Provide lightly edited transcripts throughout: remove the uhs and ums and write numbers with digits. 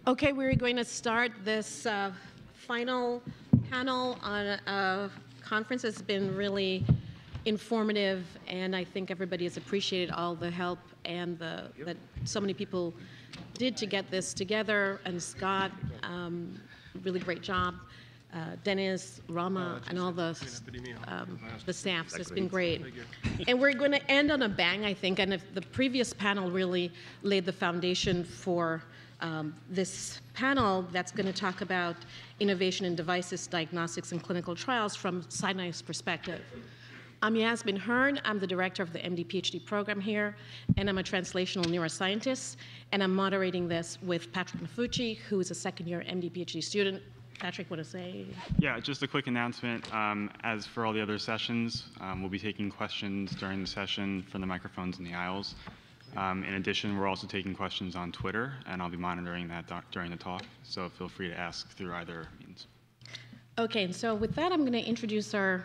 Okay, we're going to start this final panel on a conference that's been really informative, and I think everybody has appreciated all the help and that so many people did to get this together. And Scott, really great job. Dennis, Rama, and all the staff. So it's been great. And we're going to end on a bang, I think. And if the previous panel really laid the foundation for this panel that's going to talk about innovation in devices, diagnostics, and clinical trials from Sinai's perspective. I'm Yasmin Hurd. I'm the director of the MD PhD program here, and I'm a translational neuroscientist. And I'm moderating this with Patrick Maffucci, who is a second-year MD PhD student. Patrick, want to say? Yeah, just a quick announcement. As for all the other sessions, we'll be taking questions during the session from the microphones in the aisles. In addition, we're also taking questions on Twitter, and I'll be monitoring that during the talk, so feel free to ask through either means. Okay, and so with that, I'm going to introduce our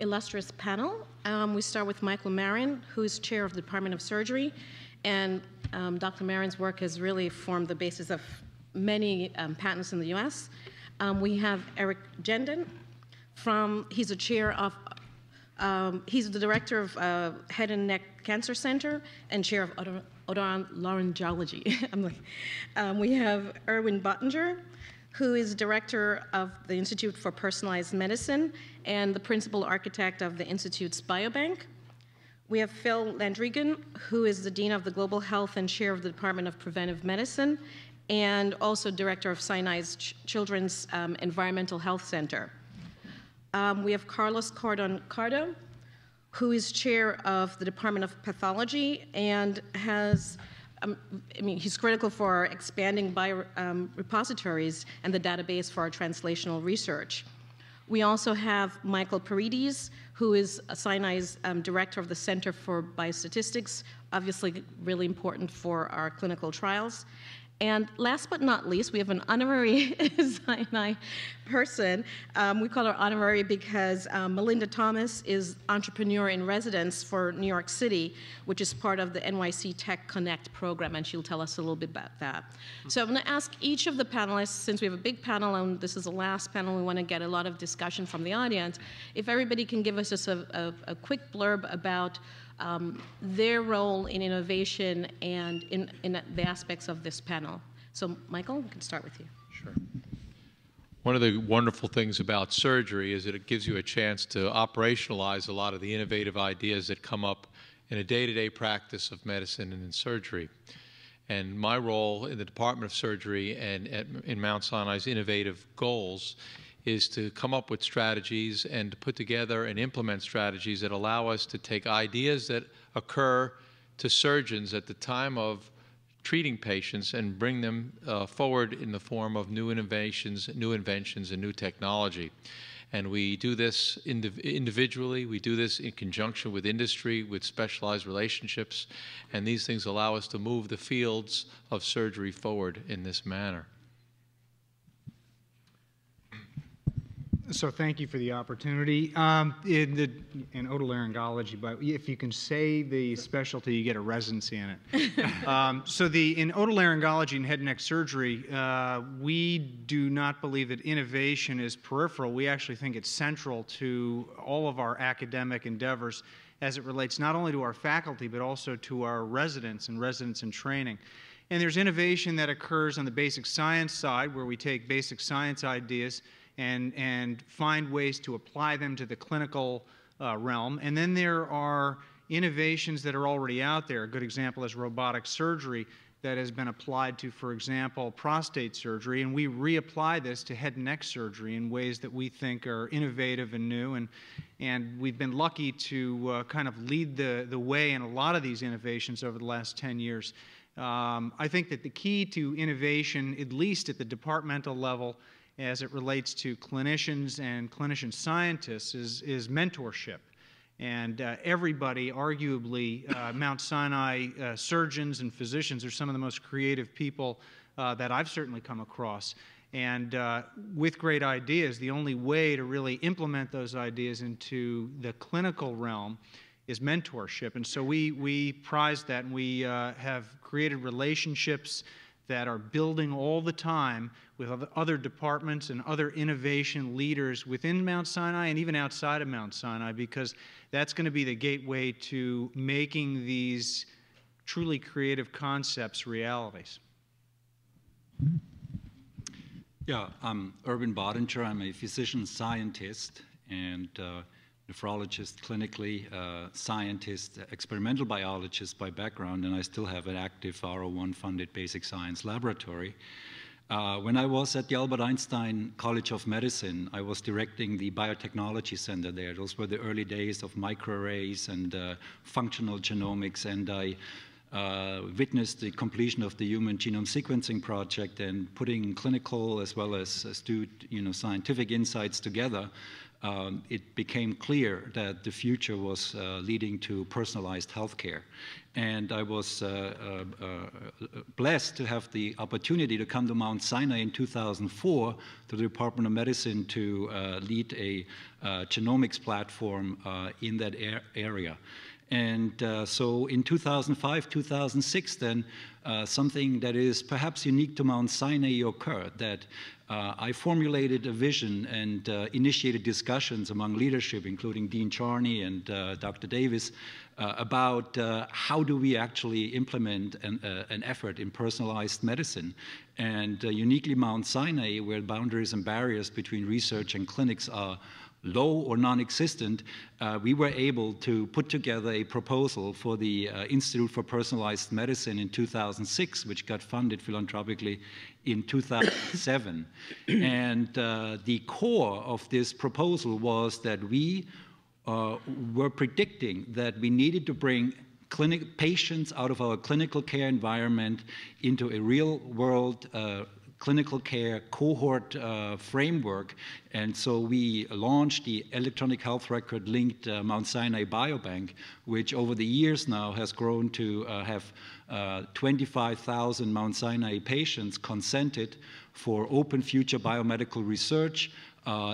illustrious panel. We start with Michael Marin, who is chair of the Department of Surgery, and Dr. Marin's work has really formed the basis of many patents in the U.S. We have Genden he's a chair of he's the director of Head and Neck Cancer Center and chair of otolaryngology. We have Erwin Bottinger, who is director of the Institute for Personalized Medicine and the principal architect of the Institute's biobank. We have Phil Landrigan, who is the dean of the Global Health and chair of the Department of Preventive Medicine, and also director of Sinai's Children's Environmental Health Center. We have Carlos Cordon-Cardo, who is chair of the Department of Pathology and has, he's critical for expanding repositories and the database for our translational research. We also have Michael Parides, who is Sinai's director of the Center for Biostatistics, obviously really important for our clinical trials. And last but not least, we have an honorary Sinai person. We call her honorary because Melinda Thomas is entrepreneur in residence for New York City, which is part of the NYC Tech Connect program, and she'll tell us a little bit about that. So I'm going to ask each of the panelists, since we have a big panel and this is the last panel, we want to get a lot of discussion from the audience, if everybody can give us just a quick blurb about their role in innovation and in the aspects of this panel. So, Michael, we can start with you. Sure. One of the wonderful things about surgery is that it gives you a chance to operationalize a lot of the innovative ideas that come up in a day-to-day practice of medicine and in surgery. And my role in the Department of Surgery and in Mount Sinai's innovative goals is to come up with strategies and to put together and implement strategies that allow us to take ideas that occur to surgeons at the time of treating patients and bring them forward in the form of new innovations, new inventions, and new technology. And we do this individually. We do this in conjunction with industry, with specialized relationships, and these things allow us to move the fields of surgery forward in this manner. So thank you for the opportunity. In otolaryngology, but if you can say the specialty, you get a residency in it. In otolaryngology and head and neck surgery, we do not believe that innovation is peripheral. We actually think it's central to all of our academic endeavors as it relates not only to our faculty, but also to our residents in training. And there's innovation that occurs on the basic science side, where we take basic science ideas and find ways to apply them to the clinical realm. And then there are innovations that are already out there. A good example is robotic surgery that has been applied to, for example, prostate surgery. And we reapply this to head and neck surgery in ways that we think are innovative and new. And we've been lucky to kind of lead the way in a lot of these innovations over the last 10 years. I think that the key to innovation, at least at the departmental level, as it relates to clinicians and clinician scientists, is mentorship. And everybody, arguably, Mount Sinai surgeons and physicians are some of the most creative people that I've certainly come across. And with great ideas, the only way to really implement those ideas into the clinical realm is mentorship. And so we prize that, and we have created relationships that are building all the time with other departments and other innovation leaders within Mount Sinai and even outside of Mount Sinai, because that's going to be the gateway to making these truly creative concepts realities. Yeah, I'm Erwin Bottinger. I'm a physician scientist and nephrologist clinically, scientist, experimental biologist by background, and I still have an active R01-funded basic science laboratory. When I was at the Albert Einstein College of Medicine, I was directing the biotechnology center there. Those were the early days of microarrays and functional genomics, and I witnessed the completion of the Human Genome Sequencing Project and putting clinical as well as astute, scientific insights together. It became clear that the future was leading to personalized healthcare. And I was blessed to have the opportunity to come to Mount Sinai in 2004 to the Department of Medicine to lead a genomics platform in that area. And so in 2005, 2006, then, something that is perhaps unique to Mount Sinai occurred, that I formulated a vision and initiated discussions among leadership, including Dean Charney and Dr. Davis, about how do we actually implement an effort in personalized medicine. And uniquely Mount Sinai, where boundaries and barriers between research and clinics are low or non-existent, we were able to put together a proposal for the Institute for Personalized Medicine in 2006, which got funded philanthropically in 2007. And the core of this proposal was that we were predicting that we needed to bring patients out of our clinical care environment into a real-world clinical care cohort framework. And so we launched the electronic health record linked Mount Sinai Biobank, which over the years now has grown to have 25,000 Mount Sinai patients consented for open future biomedical research,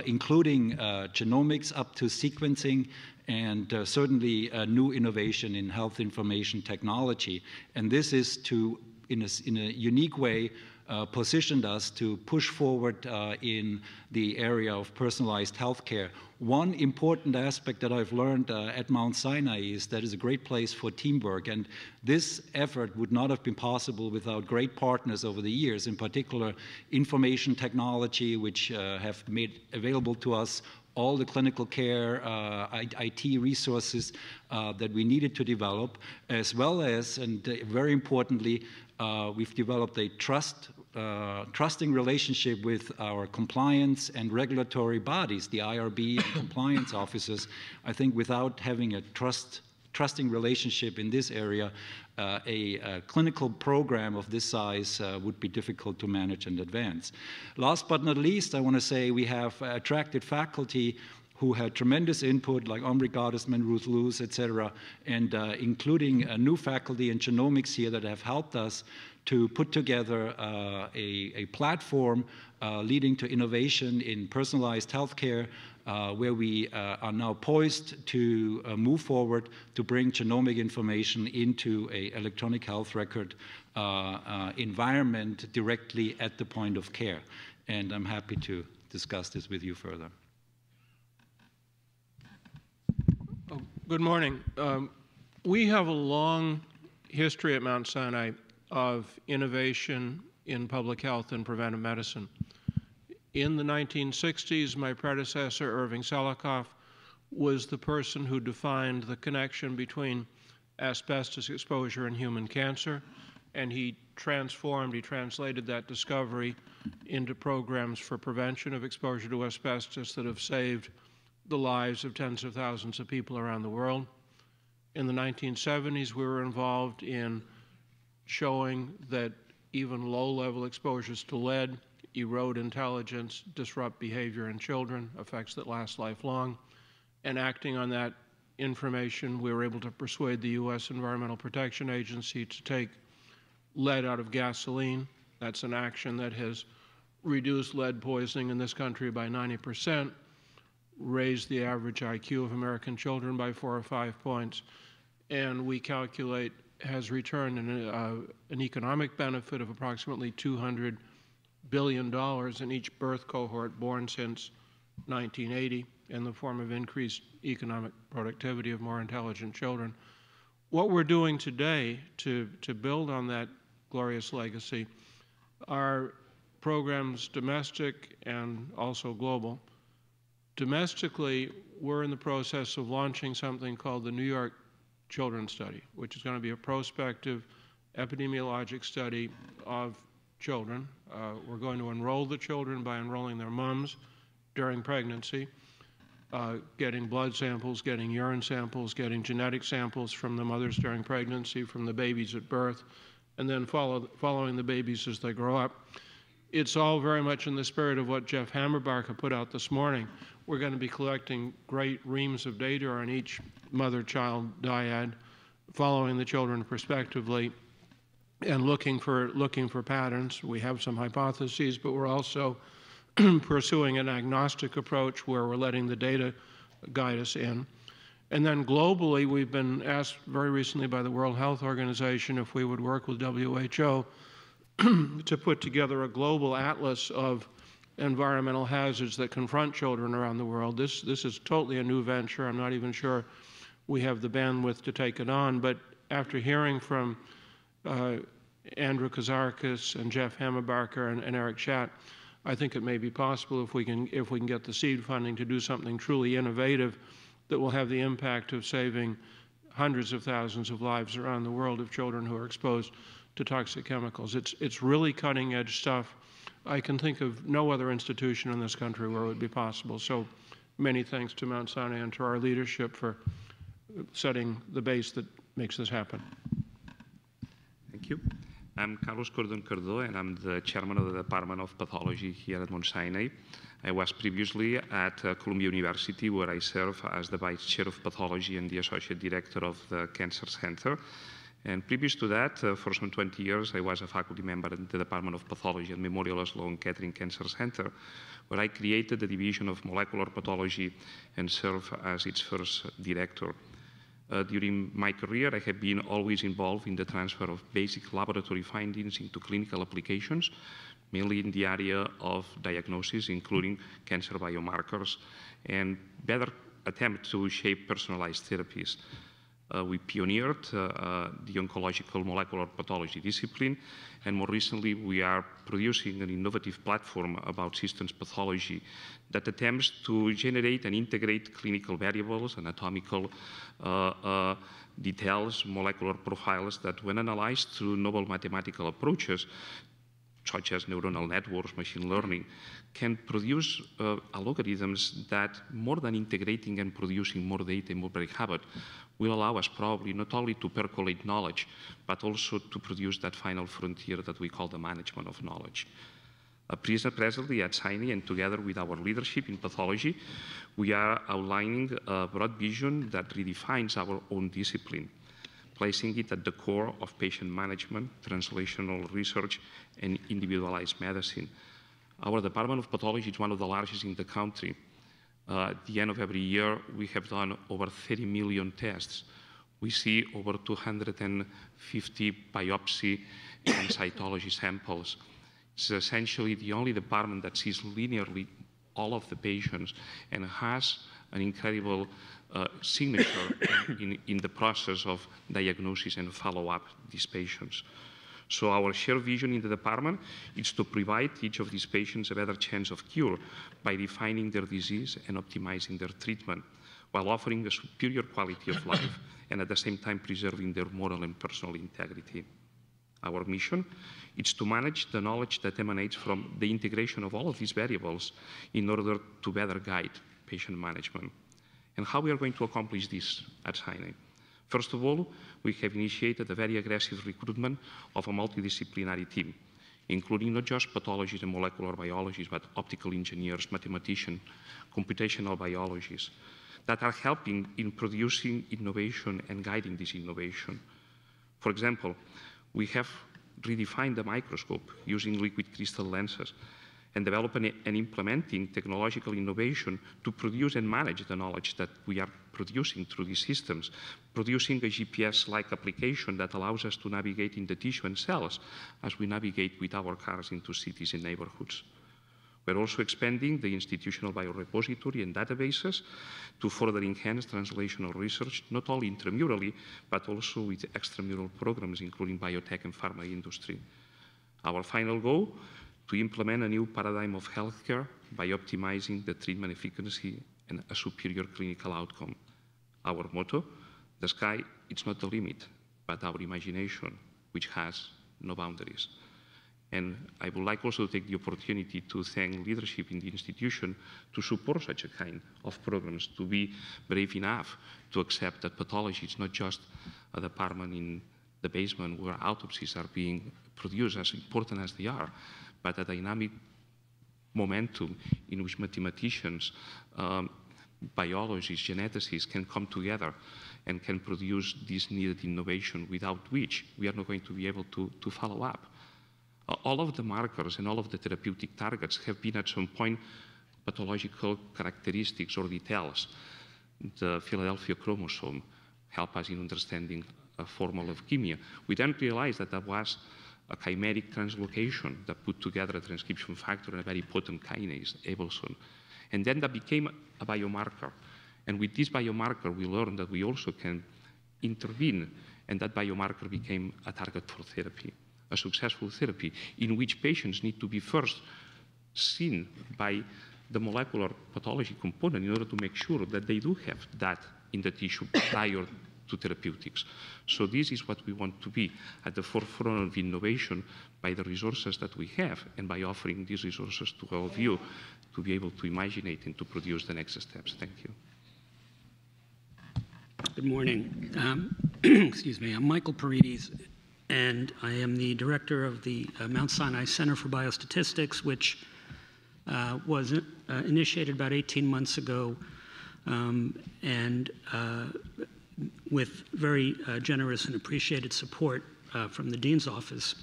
including genomics up to sequencing, and certainly new innovation in health information technology. And this is to, in a unique way, positioned us to push forward in the area of personalized healthcare. One important aspect that I've learned at Mount Sinai is that it's a great place for teamwork, and this effort would not have been possible without great partners over the years, in particular information technology, which have made available to us all the clinical care, IT resources that we needed to develop, as well as, and very importantly, we've developed a trusting relationship with our compliance and regulatory bodies, the IRB and compliance officers. I think without having a trusting relationship in this area, a clinical program of this size would be difficult to manage and advance. Last but not least, I want to say we have attracted faculty who had tremendous input, like Omri Gottesman, Ruth Lewis, et cetera, and including new faculty in genomics here that have helped us to put together a platform leading to innovation in personalized healthcare, where we are now poised to move forward to bring genomic information into an electronic health record environment directly at the point of care. And I'm happy to discuss this with you further. Good morning. We have a long history at Mount Sinai of innovation in public health and preventive medicine. In the 1960s, my predecessor, Irving Selikoff, was the person who defined the connection between asbestos exposure and human cancer, and he translated that discovery into programs for prevention of exposure to asbestos that have saved the lives of tens of thousands of people around the world. In the 1970s, we were involved in showing that even low-level exposures to lead erode intelligence, disrupt behavior in children, effects that last lifelong. And acting on that information, we were able to persuade the U.S. Environmental Protection Agency to take lead out of gasoline. That's an action that has reduced lead poisoning in this country by 90%, raised the average IQ of American children by 4 or 5 points, and we calculate has returned an economic benefit of approximately $200 billion in each birth cohort born since 1980 in the form of increased economic productivity of more intelligent children. What we're doing today to build on that glorious legacy are programs domestic and also global. Domestically, we're in the process of launching something called the New York Children's Study, which is going to be a prospective epidemiologic study of children. We're going to enroll the children by enrolling their moms during pregnancy, getting blood samples, getting urine samples, getting genetic samples from the mothers during pregnancy, from the babies at birth, and then following the babies as they grow up. It's all very much in the spirit of what Jeff Hammerbarker put out this morning. We're going to be collecting great reams of data on each mother-child dyad, following the children prospectively, and looking for patterns. We have some hypotheses, but we're also pursuing an agnostic approach where we're letting the data guide us in. And then globally, we've been asked very recently by the World Health Organization if we would work with WHO to put together a global atlas of environmental hazards that confront children around the world. This is totally a new venture. I'm not even sure we have the bandwidth to take it on, but after hearing from Andrew Kazarkis and Jeff Hammerbarker and Eric Schatt, I think it may be possible if we can get the seed funding to do something truly innovative that will have the impact of saving hundreds of thousands of lives around the world of children who are exposed to toxic chemicals. It's really cutting edge stuff. I can think of no other institution in this country where it would be possible. So many thanks to Mount Sinai and to our leadership for setting the base that makes this happen. Thank you. I'm Carlos Cordon-Cardo, and I'm the chairman of the Department of Pathology here at Mount Sinai. I was previously at Columbia University, where I serve as the vice chair of pathology and the associate director of the Cancer Center. And previous to that, for some 20 years, I was a faculty member in the Department of Pathology at Memorial Sloan Kettering Cancer Center, where I created the division of molecular pathology and served as its first director. During my career, I have been always involved in the transfer of basic laboratory findings into clinical applications, mainly in the area of diagnosis, including cancer biomarkers, and better attempt to shape personalized therapies. We pioneered the oncological molecular pathology discipline, and more recently we are producing an innovative platform about systems pathology that attempts to generate and integrate clinical variables, anatomical details, molecular profiles that, when analyzed through novel mathematical approaches, such as neuronal networks, machine learning, can produce algorithms that, more than integrating and producing more data in more habit, will allow us probably not only to percolate knowledge, but also to produce that final frontier that we call the management of knowledge. Presently at Sinai, and together with our leadership in pathology, we are outlining a broad vision that redefines our own discipline, placing it at the core of patient management, translational research, and individualized medicine. Our Department of Pathology is one of the largest in the country. At the end of every year, we have done over 30 million tests. We see over 250 biopsy and cytology samples. It's essentially the only department that sees linearly all of the patients and has an incredible signature in the process of diagnosis and follow-up these patients. So our shared vision in the department is to provide each of these patients a better chance of cure by defining their disease and optimizing their treatment, while offering a superior quality of life and at the same time preserving their moral and personal integrity. Our mission is to manage the knowledge that emanates from the integration of all of these variables in order to better guide patient management. And how we are going to accomplish this at Sinai? First of all, we have initiated a very aggressive recruitment of a multidisciplinary team, including not just pathologists and molecular biologists, but optical engineers, mathematicians, computational biologists, that are helping in producing innovation and guiding this innovation. For example, we have redefined the microscope using liquid crystal lenses, and developing and implementing technological innovation to produce and manage the knowledge that we are producing through these systems, producing a GPS-like application that allows us to navigate in the tissue and cells as we navigate with our cars into cities and neighborhoods. We're also expanding the institutional biorepository and databases to further enhance translational research, not only intramurally, but also with extramural programs, including biotech and pharma industry. Our final goal, to implement a new paradigm of healthcare by optimizing the treatment efficacy and a superior clinical outcome. Our motto, the sky, it's not the limit, but our imagination, which has no boundaries. And I would like also to take the opportunity to thank leadership in the institution to support such a kind of programs, to be brave enough to accept that pathology is not just a department in the basement where autopsies are being produced, as important as they are, but a dynamic momentum in which mathematicians, biologists, geneticists can come together and can produce this needed innovation without which we are not going to be able to follow up. All of the markers and all of the therapeutic targets have been at some point pathological characteristics or details. The Philadelphia chromosome helped us in understanding a form of leukemia. We then realized that that was a chimeric translocation that put together a transcription factor and a very potent kinase, Abelson. And then that became a biomarker. And with this biomarker, we learned that we also can intervene, and that biomarker became a target for therapy, a successful therapy, in which patients need to be first seen by the molecular pathology component in order to make sure that they do have that in the tissue prior to therapeutics. So this is what we want to be, at the forefront of innovation by the resources that we have and by offering these resources to all of you to be able to imagine it and to produce the next steps. Thank you. Good morning. Excuse me, I'm Michael Parides, and I am the director of the Mount Sinai Center for Biostatistics, which was initiated about 18 months ago, and with very generous and appreciated support from the Dean's Office.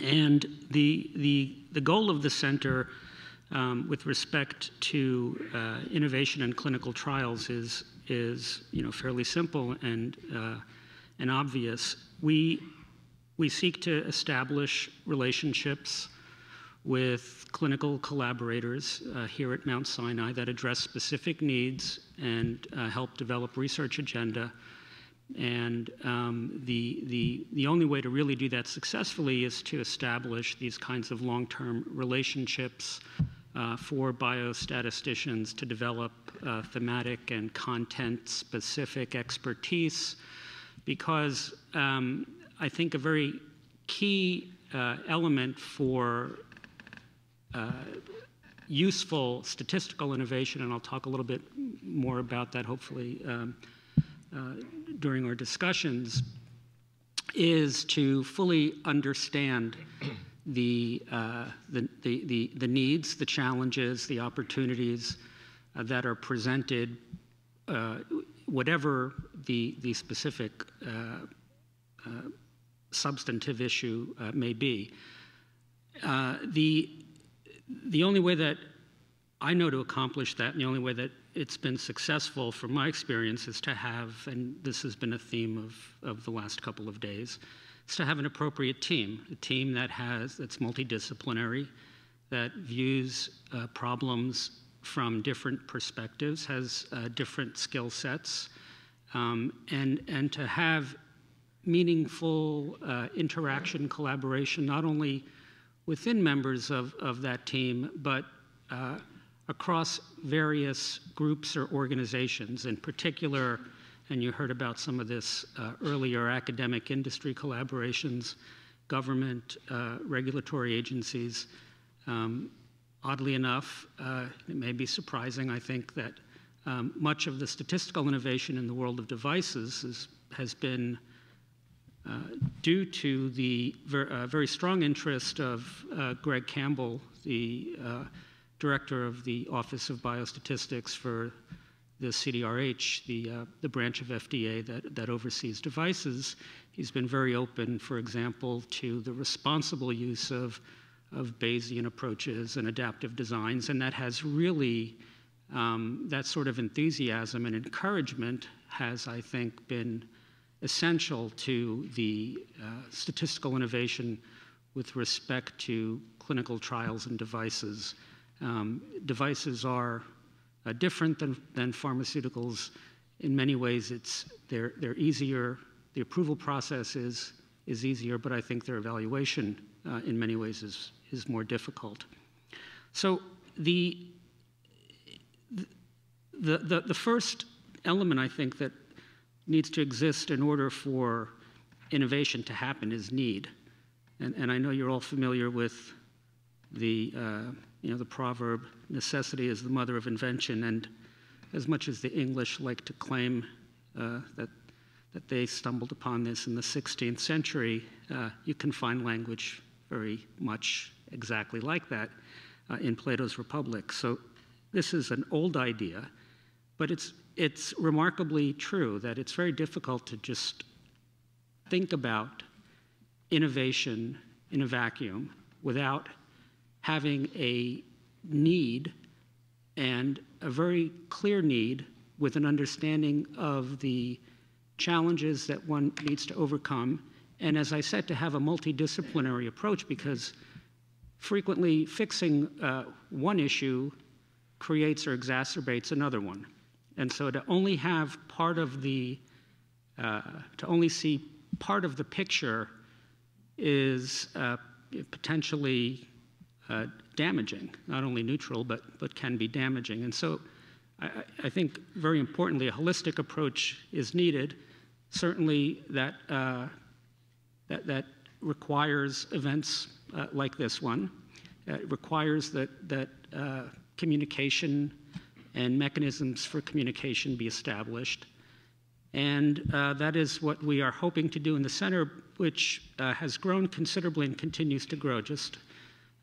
And the goal of the center with respect to innovation and clinical trials is fairly simple and obvious. We seek to establish relationships with clinical collaborators here at Mount Sinai that address specific needs and help develop research agenda. And the only way to really do that successfully is to establish these kinds of long-term relationships for biostatisticians to develop thematic and content-specific expertise, because I think a very key element for useful statistical innovation, and I'll talk a little bit more about that hopefully during our discussions, is to fully understand the needs, the challenges, the opportunities that are presented, whatever the specific substantive issue may be. The only way that I know to accomplish that, and the only way that it's been successful from my experience, is to have, and this has been a theme of the last couple of days, is to have an appropriate team, a team that's multidisciplinary, that views problems from different perspectives, has different skill sets, and to have meaningful interaction, collaboration, not only within members of that team, but across various groups or organizations. In particular, and you heard about some of this earlier, academic industry collaborations, government, regulatory agencies. Oddly enough, it may be surprising, I think, that much of the statistical innovation in the world of devices has been due to the very strong interest of Greg Campbell, the director of the Office of Biostatistics for the CDRH, the branch of FDA that oversees devices. He's been very open, for example, to the responsible use of Bayesian approaches and adaptive designs, and that has really, that sort of enthusiasm and encouragement has, I think, been essential to the statistical innovation with respect to clinical trials and devices. Devices are different than pharmaceuticals. In many ways, they're easier. The approval process is easier, but I think their evaluation in many ways is more difficult. So the first element I think that needs to exist in order for innovation to happen is need. And I know you're all familiar with the proverb, necessity is the mother of invention, and as much as the English like to claim that they stumbled upon this in the 16th century, you can find language very much exactly like that in Plato's Republic. So this is an old idea, but it's remarkably true that it's very difficult to just think about innovation in a vacuum without having a need, and a very clear need with an understanding of the challenges that one needs to overcome. And as I said, to have a multidisciplinary approach, because frequently fixing one issue creates or exacerbates another one. And so to only have part of the, to only see part of the picture is potentially damaging, not only neutral, but can be damaging. And so I think very importantly, a holistic approach is needed. Certainly that requires events like this one. It requires that communication and mechanisms for communication be established. And that is what we are hoping to do in the center, which has grown considerably and continues to grow. Just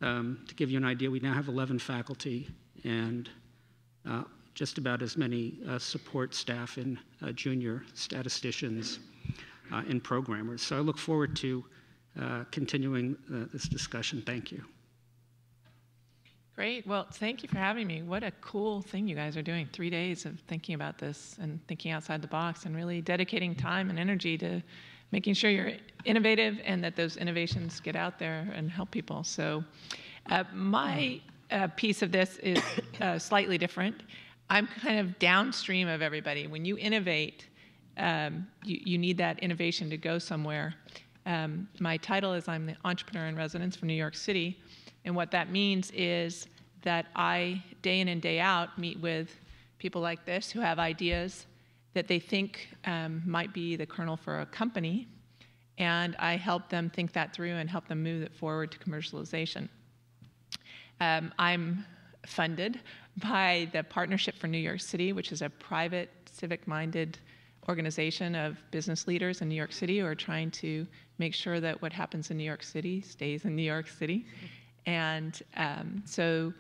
to give you an idea, we now have 11 faculty and just about as many support staff and junior statisticians and programmers. So I look forward to continuing this discussion. Thank you. Great. Well, thank you for having me. What a cool thing you guys are doing. 3 days of thinking about this and thinking outside the box and really dedicating time and energy to making sure you're innovative and that those innovations get out there and help people. So my piece of this is slightly different. I'm kind of downstream of everybody. When you innovate, you need that innovation to go somewhere. My title is I'm the entrepreneur in residence for New York City. And what that means is that I, day in and day out, meet with people like this who have ideas that they think might be the kernel for a company. And I help them think that through and help them move it forward to commercialization. I'm funded by the Partnership for New York City, which is a private, civic-minded organization of business leaders in New York City who are trying to make sure that what happens in New York City stays in New York City. And so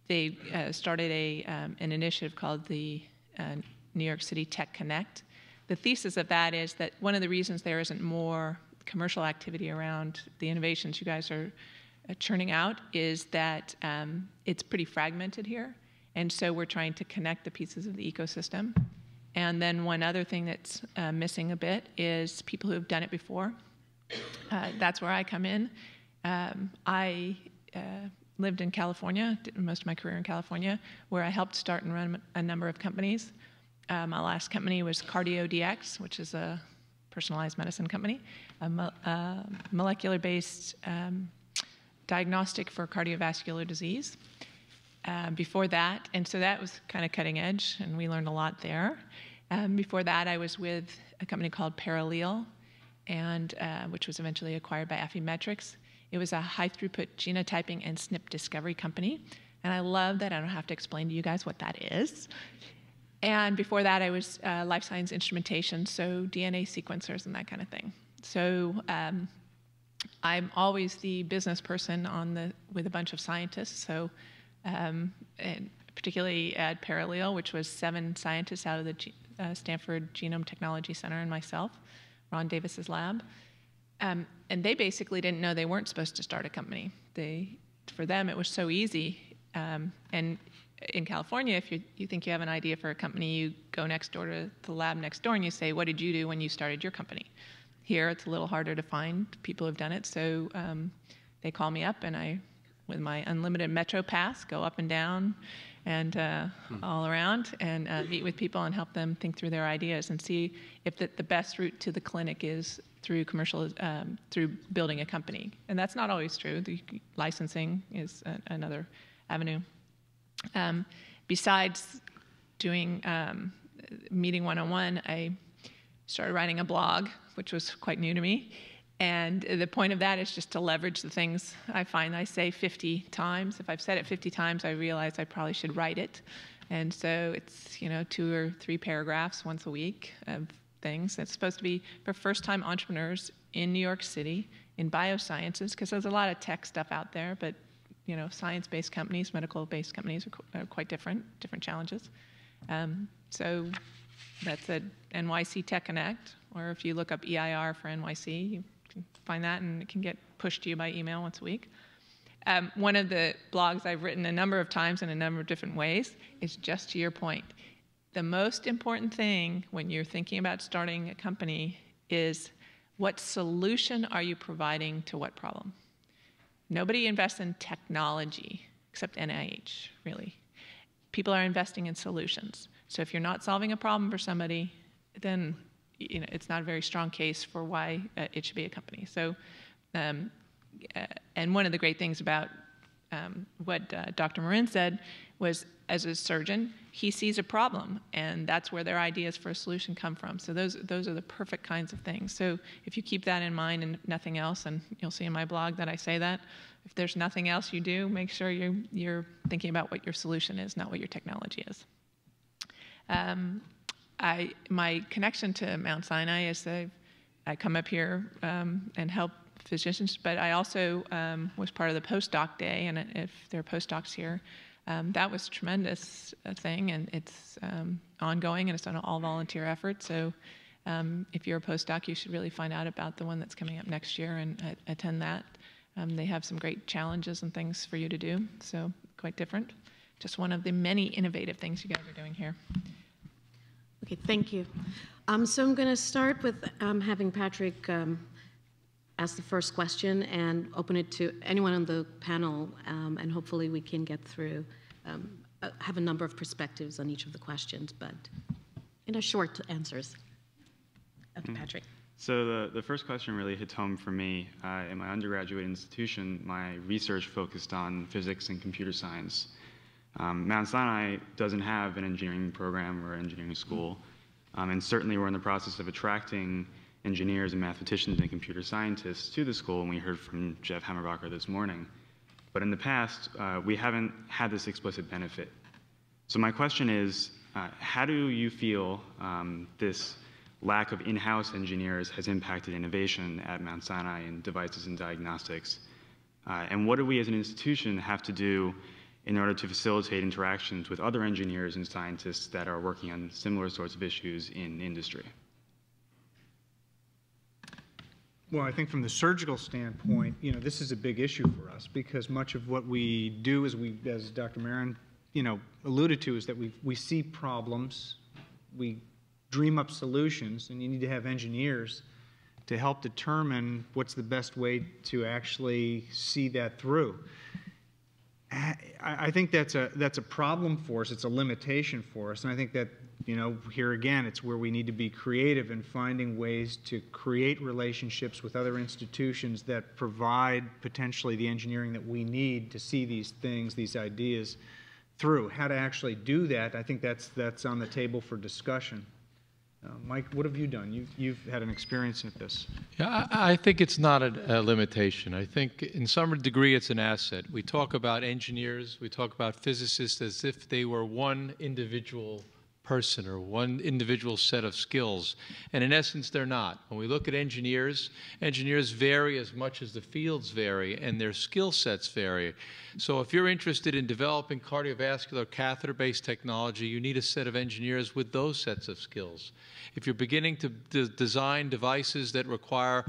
they started an initiative called the New York City Tech Connect. The thesis of that is that one of the reasons there isn't more commercial activity around the innovations you guys are churning out is that it's pretty fragmented here. And so we're trying to connect the pieces of the ecosystem. And then one other thing that's missing a bit is people who have done it before. That's where I come in. I lived in California, did most of my career in California, where I helped start and run a number of companies. My last company was CardioDX, which is a personalized medicine company, a molecular-based diagnostic for cardiovascular disease. Before that, and so that was kind of cutting edge, and we learned a lot there. Before that, I was with a company called Parallel, and which was eventually acquired by Affymetrix. It was a high-throughput genotyping and SNP discovery company, and I love that I don't have to explain to you guys what that is. And before that, I was life science instrumentation, so DNA sequencers and that kind of thing. So I'm always the business person with a bunch of scientists. So and particularly at Parallel, which was 7 scientists out of the Stanford Genome Technology Center and myself, Ron Davis's lab. And they basically didn't know they weren't supposed to start a company. They for them, it was so easy. And in California, if you think you have an idea for a company, you go next door to the lab next door and you say, what did you do when you started your company? Here, it's a little harder to find people who've done it. So they call me up, and I, with my unlimited Metro Pass, go up and down and all around and meet with people and help them think through their ideas and see if the best route to the clinic is through through building a company. And that's not always true. The licensing is another avenue. Besides doing meeting one-on-one, I started writing a blog, which was quite new to me. And the point of that is just to leverage the things I find I say 50 times. If I've said it 50 times, I realize I probably should write it. And so it's, 2 or 3 paragraphs once a week of things. It's supposed to be for first-time entrepreneurs in New York City in biosciences, because there's a lot of tech stuff out there, but science-based companies, medical-based companies are quite different challenges. So that's at NYC Tech Connect, or if you look up EIR for NYC, you can find that, and it can get pushed to you by email once a week. One of the blogs I've written a number of times in a number of different ways is just to your point. The most important thing when you're thinking about starting a company is what solution are you providing to what problem? Nobody invests in technology except NIH, really. People are investing in solutions. So if you're not solving a problem for somebody, then it's not a very strong case for why it should be a company. So, and one of the great things about what Dr. Marin said was, as a surgeon, he sees a problem, and that's where their ideas for a solution come from. So those are the perfect kinds of things. So if you keep that in mind and nothing else, and you'll see in my blog that I say that, if there's nothing else you do, make sure you're thinking about what your solution is, not what your technology is. My connection to Mount Sinai is that I come up here and help physicians, but I also was part of the postdoc day, and if there are postdocs here, that was a tremendous thing, and it's ongoing, and it's an all-volunteer effort. So if you're a postdoc, you should really find out about the one that's coming up next year and attend that. They have some great challenges and things for you to do, so quite different. Just one of the many innovative things you guys are doing here. Okay, thank you. So I'm going to start with having Patrick ask the first question and open it to anyone on the panel, and hopefully we can get through, have a number of perspectives on each of the questions, but in a short answers. Patrick. So the first question really hits home for me. In my undergraduate institution, my research focused on physics and computer science. Mount Sinai doesn't have an engineering program or engineering school, and certainly we're in the process of attracting engineers and mathematicians and computer scientists to the school, and we heard from Jeff Hammerbacher this morning. But in the past, we haven't had this explicit benefit. So my question is, how do you feel this lack of in-house engineers has impacted innovation at Mount Sinai in devices and diagnostics? And what do we as an institution have to do in order to facilitate interactions with other engineers and scientists that are working on similar sorts of issues in industry? Well, I think from the surgical standpoint, this is a big issue for us, because much of what we do is as Dr. Marin, alluded to, is that we see problems, we dream up solutions, and you need to have engineers to help determine what's the best way to actually see that through. I think that's a problem for us. It's a limitation for us, and I think that here again, it's where we need to be creative in finding ways to create relationships with other institutions that provide potentially the engineering that we need to see these things, these ideas through. How to actually do that, I think that's on the table for discussion. Mike, what have you done? You've had an experience with this. Yeah, I think it's not a limitation. I think in some degree it's an asset. We talk about engineers, we talk about physicists as if they were one individual person or one individual set of skills. And in essence, they're not. When we look at engineers, engineers vary as much as the fields vary and their skill sets vary. So if you're interested in developing cardiovascular catheter-based technology, you need a set of engineers with those sets of skills. If you're beginning to design devices that require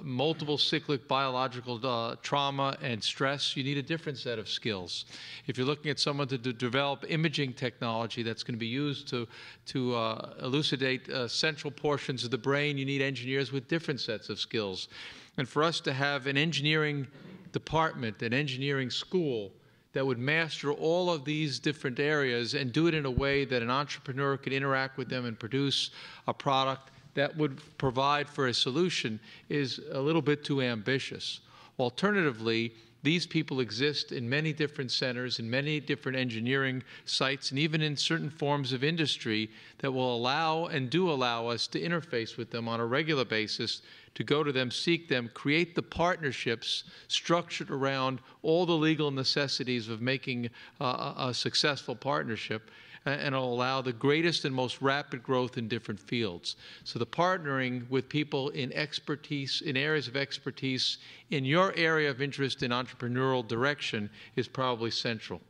multiple cyclic biological trauma and stress, you need a different set of skills. If you're looking at someone to develop imaging technology that's going to be used to elucidate central portions of the brain, you need engineers with different sets of skills. And for us to have an engineering department, an engineering school that would master all of these different areas and do it in a way that an entrepreneur could interact with them and produce a product that would provide for a solution is a little bit too ambitious. Alternatively, these people exist in many different centers, in many different engineering sites, and even in certain forms of industry that will allow and do allow us to interface with them on a regular basis, to go to them, seek them, create the partnerships structured around all the legal necessities of making a successful partnership, and it'll allow the greatest and most rapid growth in different fields. So the partnering with people in expertise, in areas of expertise, in your area of interest in entrepreneurial direction is probably central.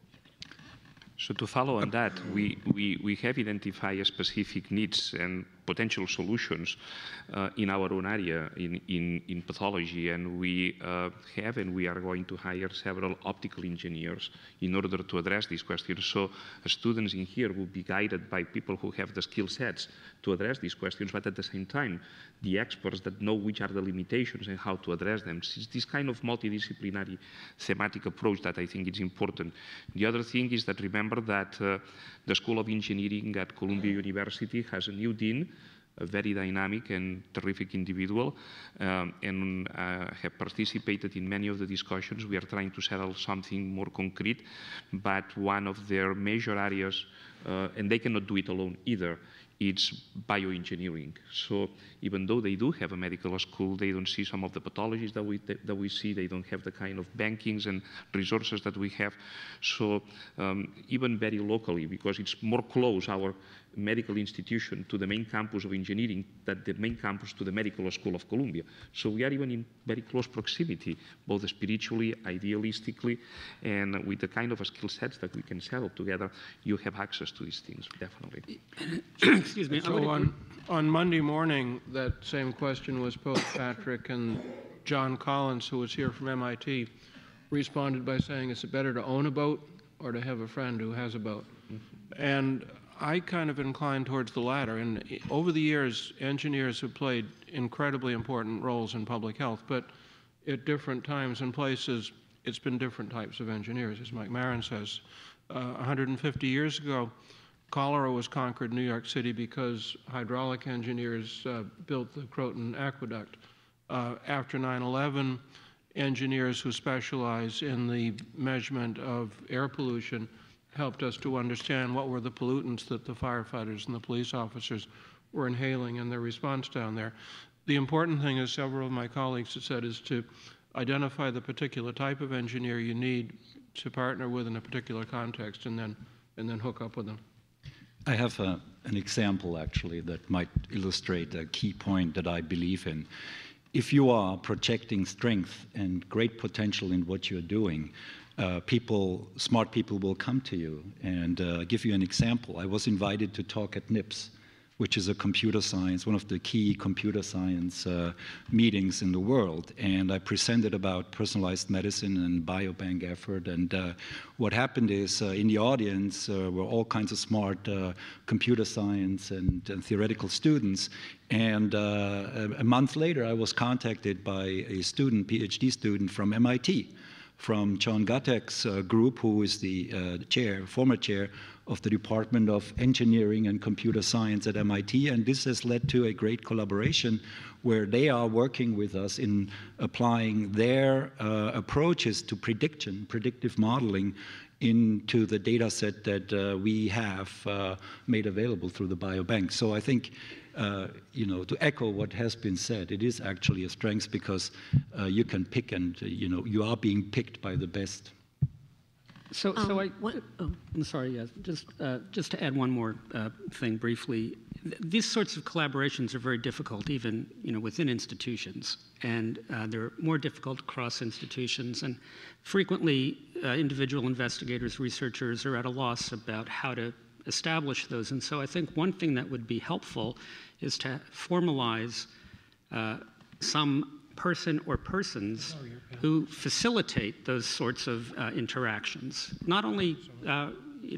So to follow on that, we have identified specific needs and potential solutions in our own area in pathology, and we have and we are going to hire several optical engineers in order to address these questions. So students in here will be guided by people who have the skill sets to address these questions, but at the same time, the experts that know which are the limitations and how to address them. It's this kind of multidisciplinary thematic approach that I think is important. The other thing is that remember that the School of Engineering at Columbia University has a new dean, a very dynamic and terrific individual, and have participated in many of the discussions. We are trying to settle something more concrete, but one of their major areas, and they cannot do it alone either, it's bioengineering. So even though they do have a medical school, they don't see some of the pathologies that we see. They don't have the kind of bankings and resources that we have. So even very locally, because it's more close, our medical institution to the main campus of engineering than the main campus to the medical school of Columbia. So we are even in very close proximity, both spiritually, idealistically, and with the kind of skill sets that we can settle together, you have access to these things, definitely. Excuse me. So on Monday morning, that same question was posed, Patrick, and John Collins, who was here from MIT, responded by saying, is it better to own a boat or to have a friend who has a boat? And I kind of incline towards the latter. And over the years, engineers have played incredibly important roles in public health, but at different times and places, it's been different types of engineers, as Mike Marin says. 150 years ago, cholera was conquered in New York City because hydraulic engineers built the Croton Aqueduct. After 9/11, engineers who specialize in the measurement of air pollution helped us to understand what were the pollutants that the firefighters and the police officers were inhaling in their response down there. The important thing, as several of my colleagues have said, is to identify the particular type of engineer you need to partner with in a particular context, and then hook up with them. I have an example, actually, that might illustrate a key point that I believe in. If you are projecting strength and great potential in what you're doing, smart people will come to you. And give you an example. I was invited to talk at NIPS, which is a computer science, one of the key computer science meetings in the world. And I presented about personalized medicine and biobank effort. And what happened is in the audience were all kinds of smart computer science and theoretical students. And a month later, I was contacted by a student, PhD student from MIT, from John Gattek's group, who is the former chair of the Department of Engineering and Computer Science at MIT. And this has led to a great collaboration where they are working with us in applying their approaches to predictive modeling into the data set that we have made available through the biobank. So I think to echo what has been said, it is actually a strength because you can pick and, you are being picked by the best. I'm sorry, yes, just to add one more thing briefly. These sorts of collaborations are very difficult, even within institutions, and they're more difficult across institutions. And frequently, individual investigators, researchers are at a loss about how to establish those. And so I think one thing that would be helpful is to formalize some person or persons who facilitate those sorts of interactions, not only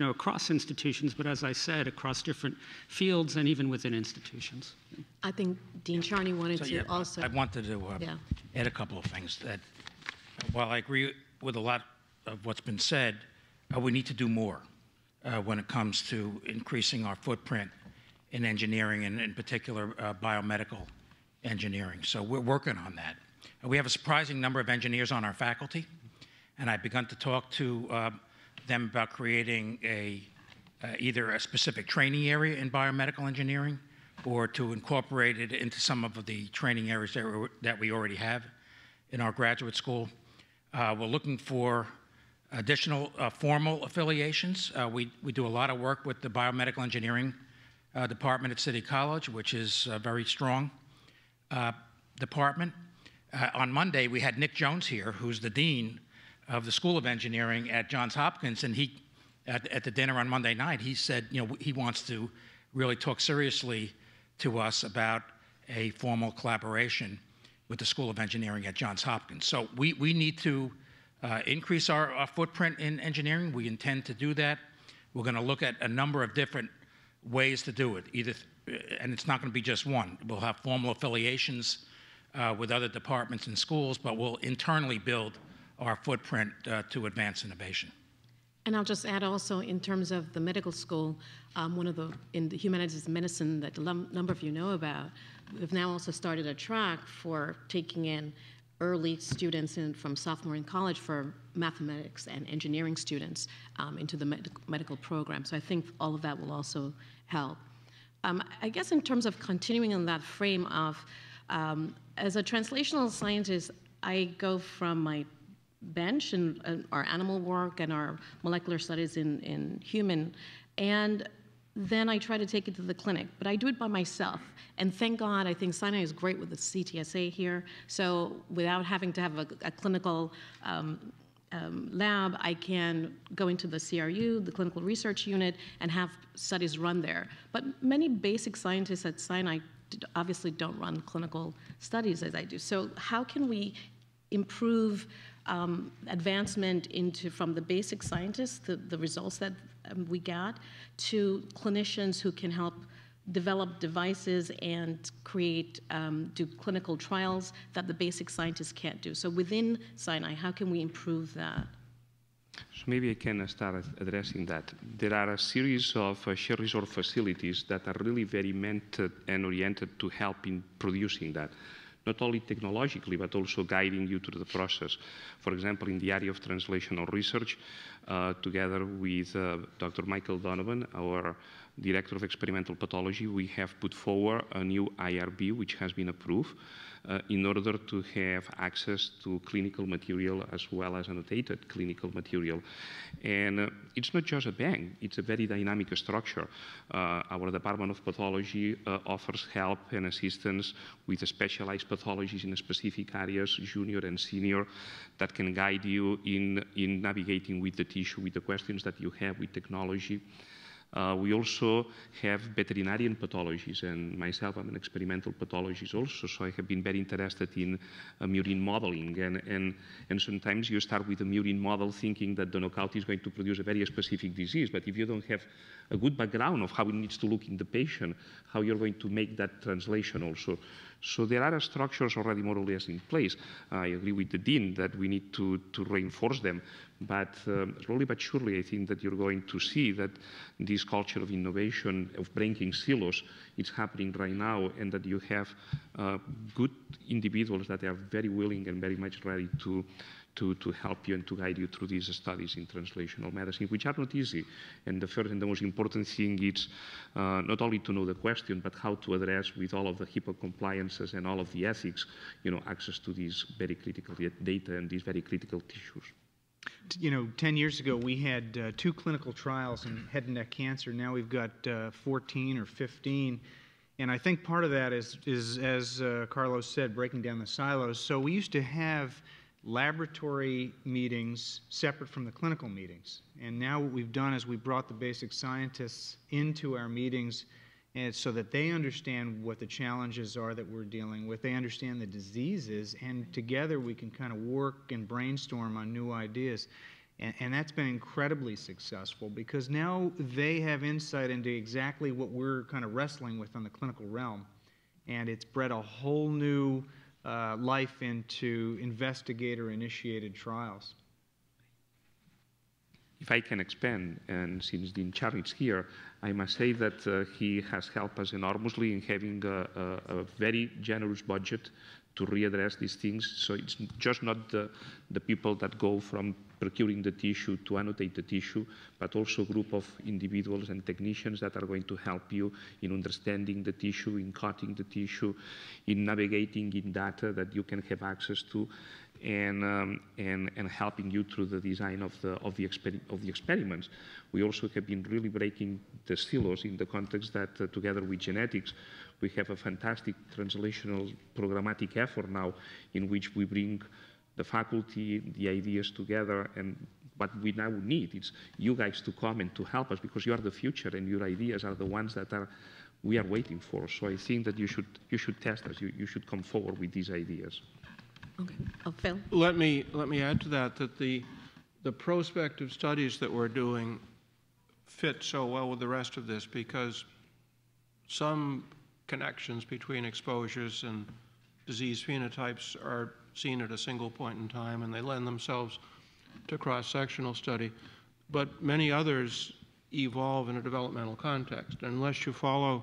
across institutions, but as I said, across different fields and even within institutions. I think Dean Charney wanted to also. I wanted to add a couple of things. That while I agree with a lot of what's been said, we need to do more when it comes to increasing our footprint in engineering and in particular biomedical engineering. So we're working on that. We have a surprising number of engineers on our faculty, and I've begun to talk to them about creating either a specific training area in biomedical engineering or to incorporate it into some of the training areas that we already have in our graduate school. We're looking for additional formal affiliations. We do a lot of work with the biomedical engineering department at City College, which is a very strong department. On Monday, we had Nick Jones here, who's the dean of the School of Engineering at Johns Hopkins, and he, at the dinner on Monday night, he said, he wants to really talk seriously to us about a formal collaboration with the School of Engineering at Johns Hopkins. So we need to increase our footprint in engineering. We intend to do that. We're going to look at a number of different ways to do it, and it's not going to be just one. We'll have formal affiliations with other departments and schools, but we'll internally build our footprint to advance innovation. And I'll just add also in terms of the medical school, in the humanities medicine that a number of you know about, we've now also started a track for taking in early students from sophomore in college for mathematics and engineering students into the medical program. So I think all of that will also help. I guess in terms of continuing on that frame of, as a translational scientist, I go from my bench in our animal work and our molecular studies in human, and then I try to take it to the clinic, but I do it by myself. And thank God, I think Sinai is great with the CTSA here, so without having to have a clinical lab, I can go into the CRU, the Clinical Research Unit, and have studies run there. But many basic scientists at Sinai obviously don't run clinical studies as I do. So how can we improve advancement from the basic scientists, the results that we got, to clinicians who can help develop devices and do clinical trials that the basic scientists can't do. So within Sinai, how can we improve that? So maybe I can start addressing that. There are a series of shared resource facilities that are really very meant and oriented to help in producing that, not only technologically, but also guiding you through the process. For example, in the area of translational research, together with Dr. Michael Donovan, our Director of Experimental Pathology, we have put forward a new IRB, which has been approved, in order to have access to clinical material as well as annotated clinical material. And it's not just a bank, it's a very dynamic structure. Our Department of Pathology offers help and assistance with specialized pathologies in specific areas, junior and senior, that can guide you in navigating with the tissue, with the questions that you have with technology. We also have veterinarian pathologies, and myself, I'm an experimental pathologist also, so I have been very interested in murine modeling. And sometimes you start with a murine model thinking that the knockout is going to produce a very specific disease, but if you don't have a good background of how it needs to look in the patient, how you're going to make that translation also. So there are structures already more or less in place. I agree with the Dean that we need to reinforce them, but slowly but surely I think that you're going to see that this culture of innovation, of breaking silos, is happening right now, and that you have good individuals that are very willing and very much ready to help you and to guide you through these studies in translational medicine, which are not easy. And the first and the most important thing is not only to know the question, but how to address with all of the HIPAA compliances and all of the ethics, access to these very critical data and these very critical tissues. You know, 10 years ago we had 2 clinical trials in head and neck cancer. Now we've got 14 or 15. And I think part of that is as Carlos said, breaking down the silos. So we used to have laboratory meetings separate from the clinical meetings. And now what we've done is we brought the basic scientists into our meetings, and so that they understand what the challenges are that we're dealing with. They understand the diseases, and together we can kind of work and brainstorm on new ideas. And that's been incredibly successful because now they have insight into exactly what we're kind of wrestling with on the clinical realm. And it's bred a whole new life into investigator-initiated trials. If I can expand, and since Dean Charlie is here, I must say that he has helped us enormously in having a very generous budget to readdress these things. So it's just not the people that go from procuring the tissue to annotate the tissue, but also a group of individuals and technicians that are going to help you in understanding the tissue, in cutting the tissue, in navigating in data that you can have access to, and helping you through the design of the experiments. We also have been really breaking the silos in the context that together with genetics, we have a fantastic translational programmatic effort now in which we bring the faculty, the ideas together, and what we now need is you guys to come and to help us because you are the future and your ideas are the ones that we are waiting for. So I think that you should test us. You should come forward with these ideas. Okay. Oh, Phil. Let me add to that the prospective studies that we're doing fit so well with the rest of this because some connections between exposures and disease phenotypes are seen at a single point in time, and they lend themselves to cross-sectional study. But many others evolve in a developmental context. And unless you follow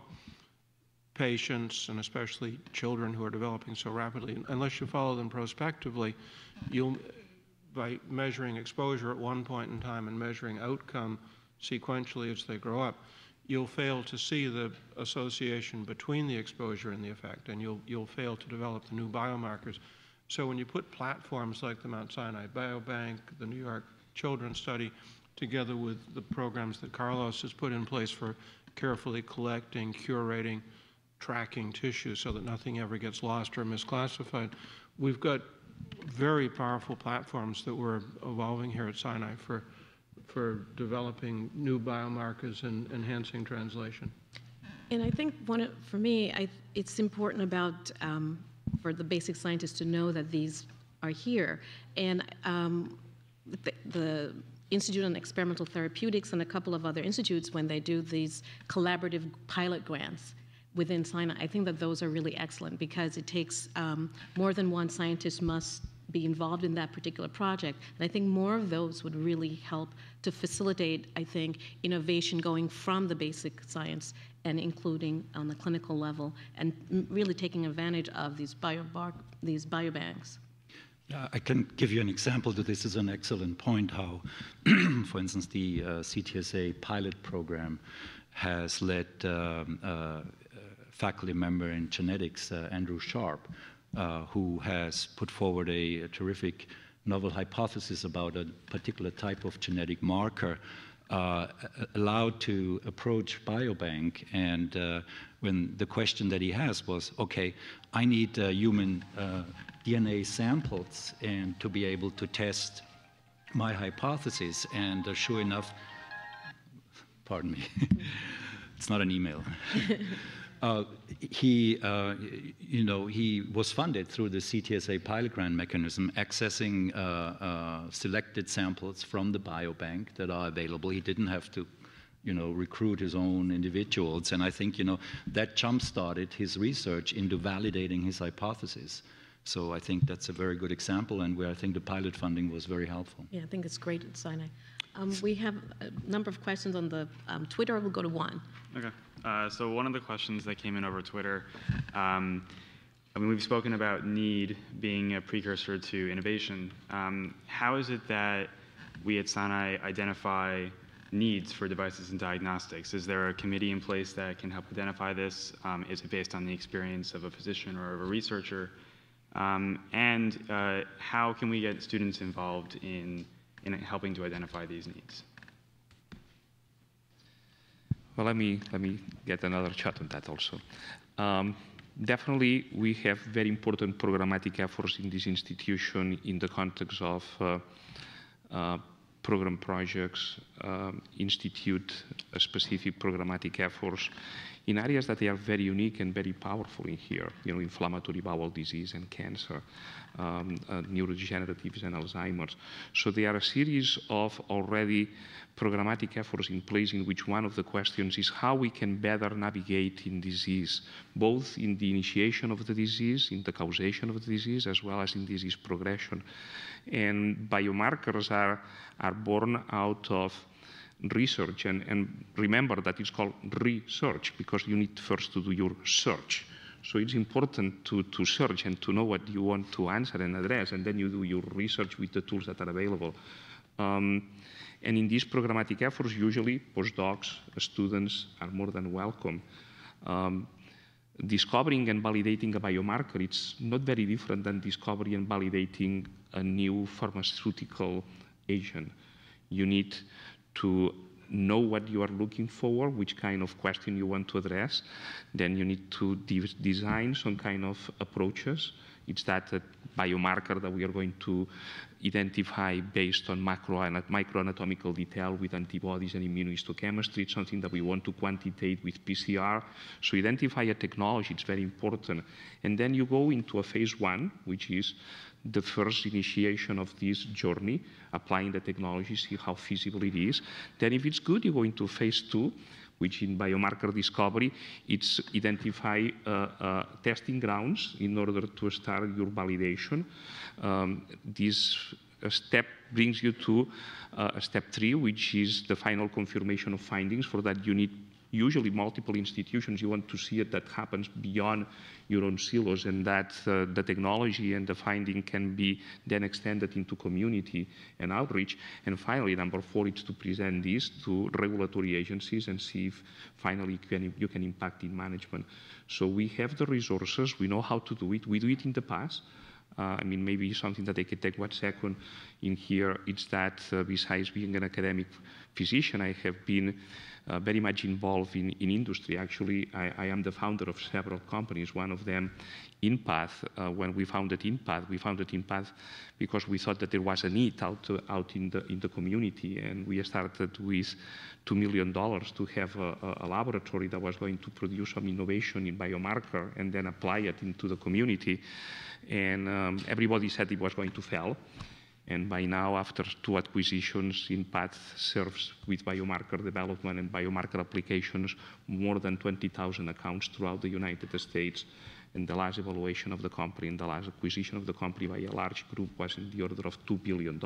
patients, and especially children who are developing so rapidly, unless you follow them prospectively, by measuring exposure at one point in time and measuring outcome sequentially as they grow up, you'll fail to see the association between the exposure and the effect, and you'll fail to develop the new biomarkers. So when you put platforms like the Mount Sinai Biobank, the New York Children's Study, together with the programs that Carlos has put in place for carefully collecting, curating, tracking tissue so that nothing ever gets lost or misclassified, we've got very powerful platforms that we're evolving here at Sinai for developing new biomarkers and enhancing translation. And I think for me, it's important about for the basic scientists to know that these are here. And the Institute on Experimental Therapeutics and a couple of other institutes, when they do these collaborative pilot grants within Sinai, I think that those are really excellent because it takes more than one scientist must be involved in that particular project. And I think more of those would really help to facilitate, I think, innovation going from the basic science and including on the clinical level and really taking advantage of these biobanks. I can give you an example that this is an excellent point how, for instance, the CTSA pilot program has led faculty member in genetics, Andrew Sharp, who has put forward a terrific novel hypothesis about a particular type of genetic marker allowed to approach biobank. And when the question that he has was, okay, I need human DNA samples and to be able to test my hypothesis. And sure enough, pardon me, it's not an email. He was funded through the CTSA pilot grant mechanism, accessing selected samples from the biobank that are available. He didn't have to, recruit his own individuals. And I think, that jump-started his research into validating his hypothesis. So I think that's a very good example, and where I think the pilot funding was very helpful. Yeah, I think it's great at Sinai. We have a number of questions on the Twitter. We'll go to one. Okay. So one of the questions that came in over Twitter, we've spoken about need being a precursor to innovation. How is it that we at Sinai identify needs for devices and diagnostics? Is there a committee in place that can help identify this? Is it based on the experience of a physician or of a researcher? And how can we get students involved in in helping to identify these needs. Well, let me get another shot on that also. Definitely, we have very important programmatic efforts in this institution in the context of program projects, institute-specific programmatic efforts in areas that they are very unique and very powerful in here, you know, inflammatory bowel disease and cancer, neurodegeneratives and Alzheimer's. So there are a series of already programmatic efforts in place in which one of the questions is how we can better navigate in disease, both in the initiation of the disease, in the causation of the disease, as well as in disease progression. And biomarkers are born out of research, and remember that it's called research because you need first to do your search. So it's important to search and to know what you want to answer and address, and then you do your research with the tools that are available. And in these programmatic efforts, usually postdocs, students are more than welcome. Discovering and validating a biomarker, it's not very different than discovering and validating a new pharmaceutical agent. You need to know what you are looking for, which kind of question you want to address. Then you need to design some kind of approaches. It's that biomarker that we are going to identify based on microanatomical detail with antibodies and immunohistochemistry. It's something that we want to quantitate with PCR. So identify a technology, it's very important. And then you go into a phase 1, which is the first initiation of this journey, applying the technology, see how feasible it is. Then if it's good, you go into phase 2, which in biomarker discovery, it's identify testing grounds in order to start your validation. This step brings you to step 3, which is the final confirmation of findings. For that, you need usually multiple institutions. You want to see it that happens beyond your own silos, and that the technology and the finding can be then extended into community and outreach. And finally, number 4 is to present this to regulatory agencies and see if finally you can impact in management. So we have the resources, we know how to do it, we do it in the past. I mean, maybe something that I could take 1 second in here, it's that besides being an academic physician, I have been very much involved in industry. Actually, I am the founder of several companies, one of them InPath. When we founded InPath because we thought that there was a need out in the community, and we started with $2 million to have a laboratory that was going to produce some innovation in biomarker and then apply it into the community. And everybody said it was going to fail. And by now, after 2 acquisitions, InPath serves with biomarker development and biomarker applications more than 20,000 accounts throughout the United States. And the last evaluation of the company and the last acquisition of the company by a large group was in the order of $2 billion.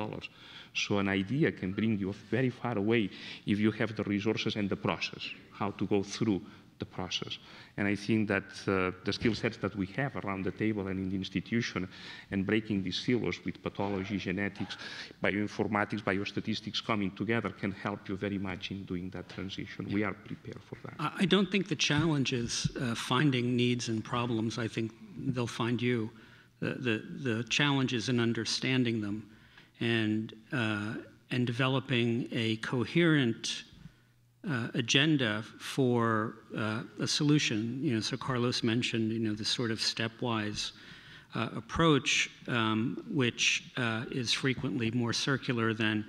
So an idea can bring you very far away if you have the resources and the process, how to go through the process. And I think that the skill sets that we have around the table and in the institution and breaking these silos with pathology, genetics, bioinformatics, biostatistics coming together can help you very much in doing that transition. We are prepared for that. I don't think the challenge is finding needs and problems. I think they'll find you. The challenge is in understanding them and developing a coherent agenda for a solution. You know, so Carlos mentioned, you know, the sort of stepwise approach, which is frequently more circular than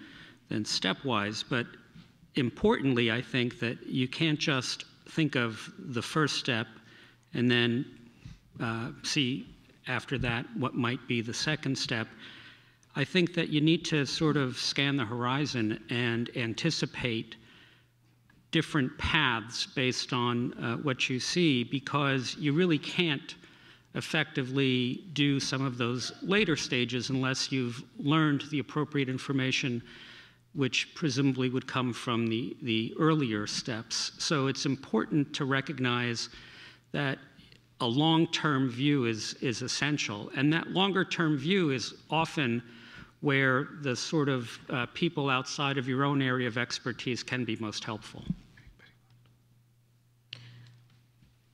stepwise. But importantly, I think that you can't just think of the first step and then see after that what might be the second step. I think that you need to sort of scan the horizon and anticipate different paths based on what you see, because you really can't effectively do some of those later stages unless you've learned the appropriate information, which presumably would come from the earlier steps. So it's important to recognize that a long-term view is essential, and that longer-term view is often where the sort of people outside of your own area of expertise can be most helpful.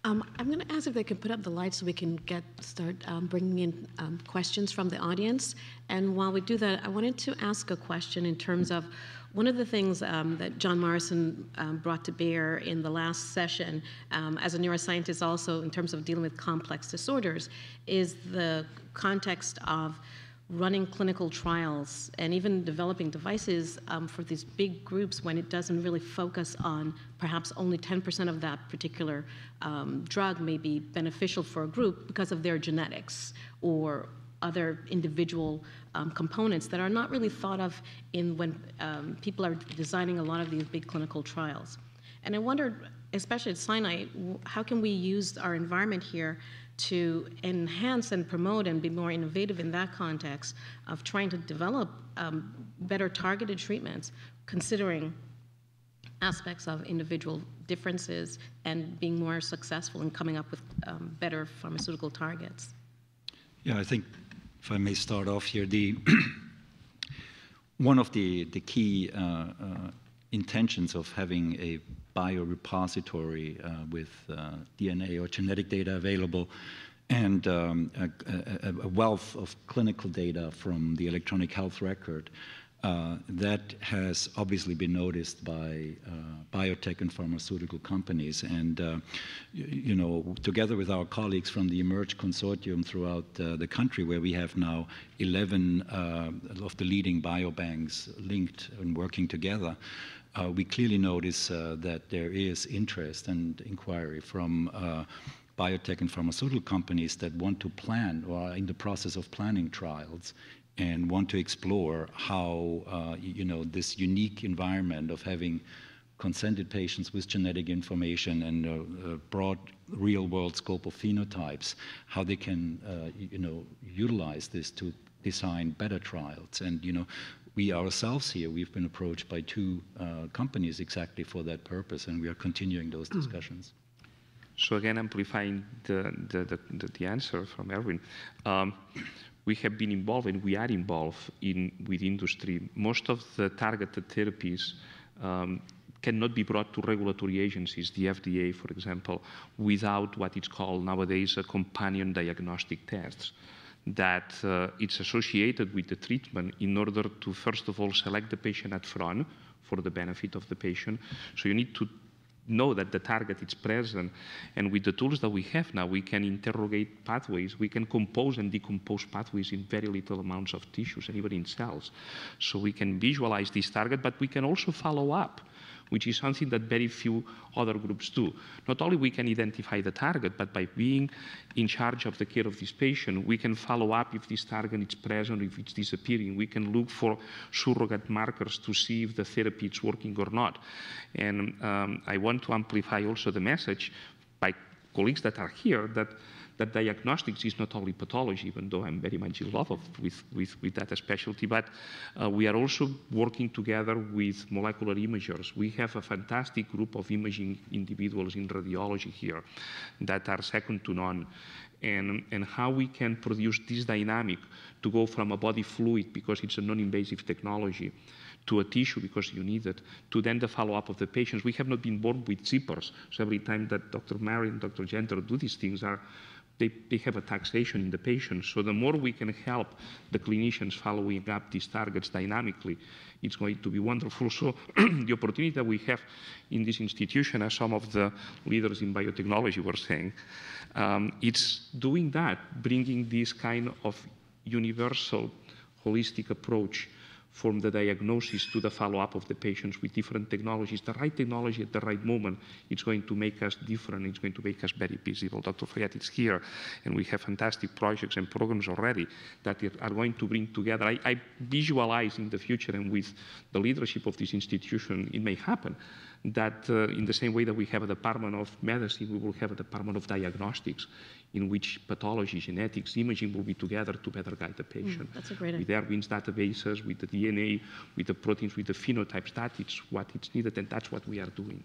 I'm going to ask if they can put up the lights so we can start bringing in questions from the audience. And while we do that, I wanted to ask a question in terms of one of the things that John Morrison brought to bear in the last session as a neuroscientist also in terms of dealing with complex disorders is the context of running clinical trials and even developing devices for these big groups when it doesn't really focus on perhaps only 10% of that particular drug may be beneficial for a group because of their genetics or other individual components that are not really thought of when people are designing a lot of these big clinical trials. And I wondered, especially at Sinai, how can we use our environment here to enhance and promote and be more innovative in that context of trying to develop better targeted treatments, considering aspects of individual differences and being more successful in coming up with better pharmaceutical targets? Yeah, I think if I may start off here, one of the key intentions of having a biorepository with DNA or genetic data available and a wealth of clinical data from the electronic health record, that has obviously been noticed by biotech and pharmaceutical companies. And, you know, together with our colleagues from the eMERGE consortium throughout the country, where we have now 11 of the leading biobanks linked and working together, we clearly notice that there is interest and inquiry from biotech and pharmaceutical companies that want to plan or are in the process of planning trials and want to explore how you know, this unique environment of having consented patients with genetic information and a broad real-world scope of phenotypes, how they can you know, utilize this to design better trials. And you know, we ourselves here, we've been approached by 2 companies exactly for that purpose, and we are continuing those discussions. So again, amplifying the answer from Erwin, we have been involved and we are involved with industry. Most of the targeted therapies cannot be brought to regulatory agencies, the FDA, for example, without what is called nowadays a companion diagnostic tests. That it's associated with the treatment in order to, first of all, select the patient up front for the benefit of the patient. So you need to know that the target is present. And with the tools that we have now, we can interrogate pathways. We can compose and decompose pathways in very little amounts of tissues and even in cells. So we can visualize this target, but we can also follow up, which is something that very few other groups do. Not only we can identify the target, but by being in charge of the care of this patient, we can follow up if this target is present, if it's disappearing. We can look for surrogate markers to see if the therapy is working or not. And I want to amplify also the message by colleagues that are here that diagnostics is not only pathology, even though I'm very much in love with that specialty, but we are also working together with molecular imagers. We have a fantastic group of imaging individuals in radiology here that are second to none. And how we can produce this dynamic to go from a body fluid, because it's a non-invasive technology, to a tissue because you need it, to then the follow-up of the patients. We have not been born with zippers, so every time that Dr. Marin, Dr. Genden do these things, they have a taxation in the patient. So the more we can help the clinicians following up these targets dynamically, it's going to be wonderful. So the opportunity that we have in this institution, as some of the leaders in biotechnology were saying, it's doing that, bringing this kind of universal, holistic approach from the diagnosis to the follow-up of the patients with different technologies. The right technology at the right moment, it's going to make us different. It's going to make us very visible. Dr. Fayette is here, and we have fantastic projects and programs already that are going to bring together. I visualize in the future, and with the leadership of this institution, it may happen, that in the same way that we have a department of medicine, we will have a department of diagnostics, in which pathology, genetics, imaging will be together to better guide the patient. That's a great idea. With Erwin's databases, with the DNA, with the proteins, with the phenotypes, that is what is needed, and that's what we are doing.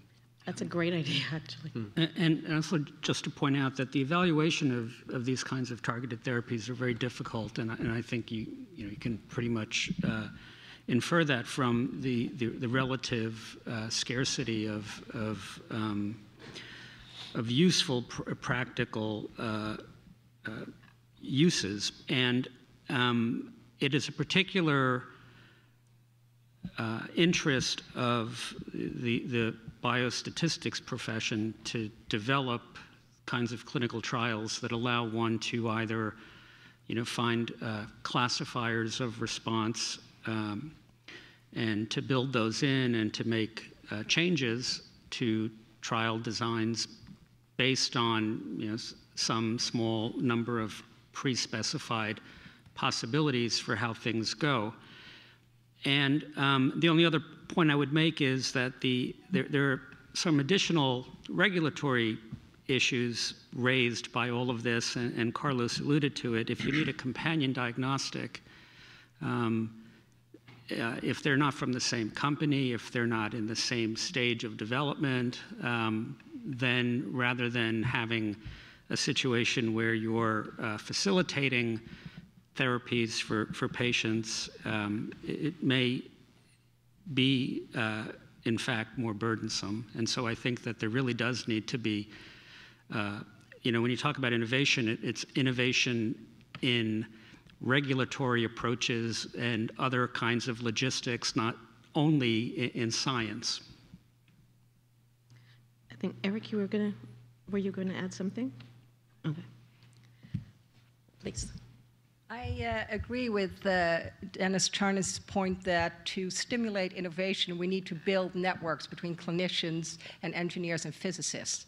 That's a great idea, actually. And also just to point out that the evaluation of these kinds of targeted therapies are very difficult, and I think you can pretty much infer that from the relative scarcity of useful practical uses, and it is a particular interest of the biostatistics profession to develop kinds of clinical trials that allow one to either, find classifiers of response and to build those in and to make changes to trial designs based on, some small number of pre-specified possibilities for how things go. And the only other point I would make is that there are some additional regulatory issues raised by all of this, and Carlos alluded to it. If you need a companion diagnostic, if they're not from the same company, if they're not in the same stage of development, then rather than having a situation where you're facilitating therapies for patients, it may be, in fact, more burdensome. And so I think that there really does need to be, when you talk about innovation, it's innovation in regulatory approaches and other kinds of logistics, not only in science. I think, Eric, were you going to add something? Okay. Please. I agree with Dennis Charnas' point that to stimulate innovation, we need to build networks between clinicians and engineers and physicists.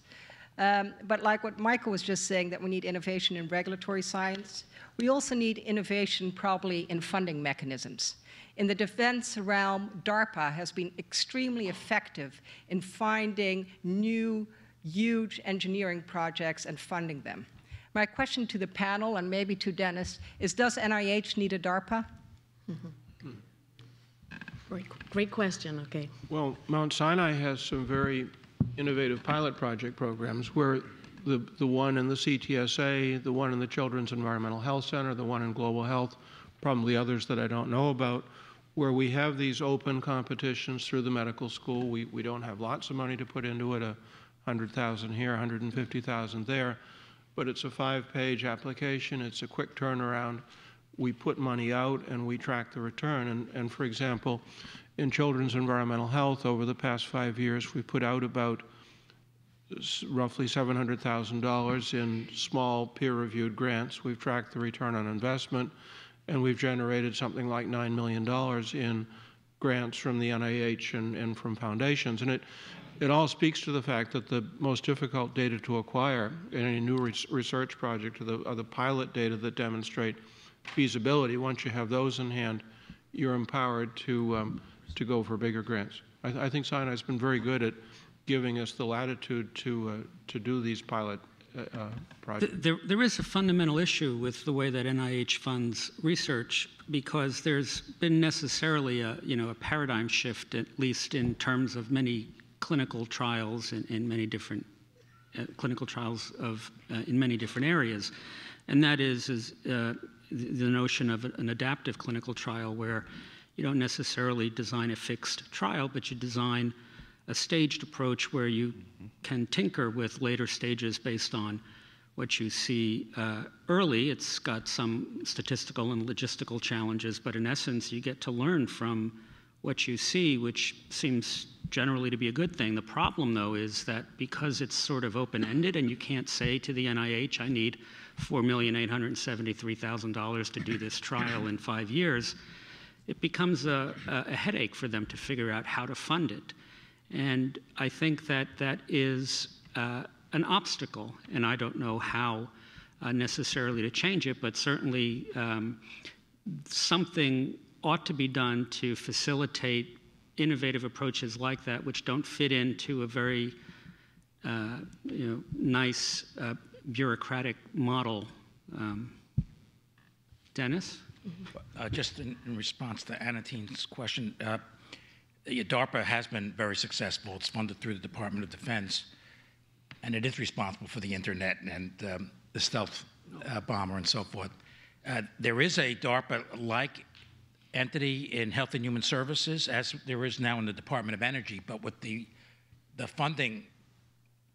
But like what Michael was just saying, that we need innovation in regulatory science, we also need innovation probably in funding mechanisms. In the defense realm, DARPA has been extremely effective in finding new, huge engineering projects and funding them. My question to the panel, and maybe to Dennis, is does NIH need a DARPA? Mm-hmm. Great question, okay. Well, Mount Sinai has some very innovative pilot project programs where the one in the CTSA, the one in the Children's Environmental Health Center, the one in Global Health, probably others that I don't know about, where we have these open competitions through the medical school. We don't have lots of money to put into it, 100,000 here, 150,000 there, but it's a 5-page application. It's a quick turnaround. We put money out and we track the return. And for example, in Children's Environmental Health, over the past 5 years, we put out about roughly $700,000 in small peer-reviewed grants. We've tracked the return on investment, and we've generated something like $9 million in grants from the NIH and from foundations. And it all speaks to the fact that the most difficult data to acquire in any new research project are the pilot data that demonstrate feasibility. Once you have those in hand, you're empowered to go for bigger grants. I think Sinai's been very good at giving us the latitude to do these pilot projects. There is a fundamental issue with the way that NIH funds research, because there's been necessarily a paradigm shift, at least in terms of many clinical trials in many different clinical trials in many different areas, and that is the notion of an adaptive clinical trial, where you don't necessarily design a fixed trial, but you design a staged approach where you can tinker with later stages based on what you see early. It's got some statistical and logistical challenges, but in essence, you get to learn from what you see, which seems generally to be a good thing. The problem, though, is that because it's sort of open-ended and you can't say to the NIH, I need $4,873,000 to do this trial in 5 years, it becomes a headache for them to figure out how to fund it. And I think that that is an obstacle, and I don't know how necessarily to change it, but certainly something ought to be done to facilitate innovative approaches like that, which don't fit into a very nice bureaucratic model. Dennis? Just in response to Anatine's question, DARPA has been very successful. It's funded through the Department of Defense, and it is responsible for the internet and the stealth bomber and so forth. There is a DARPA-like entity in Health and Human Services, as there is now in the Department of Energy, but with the funding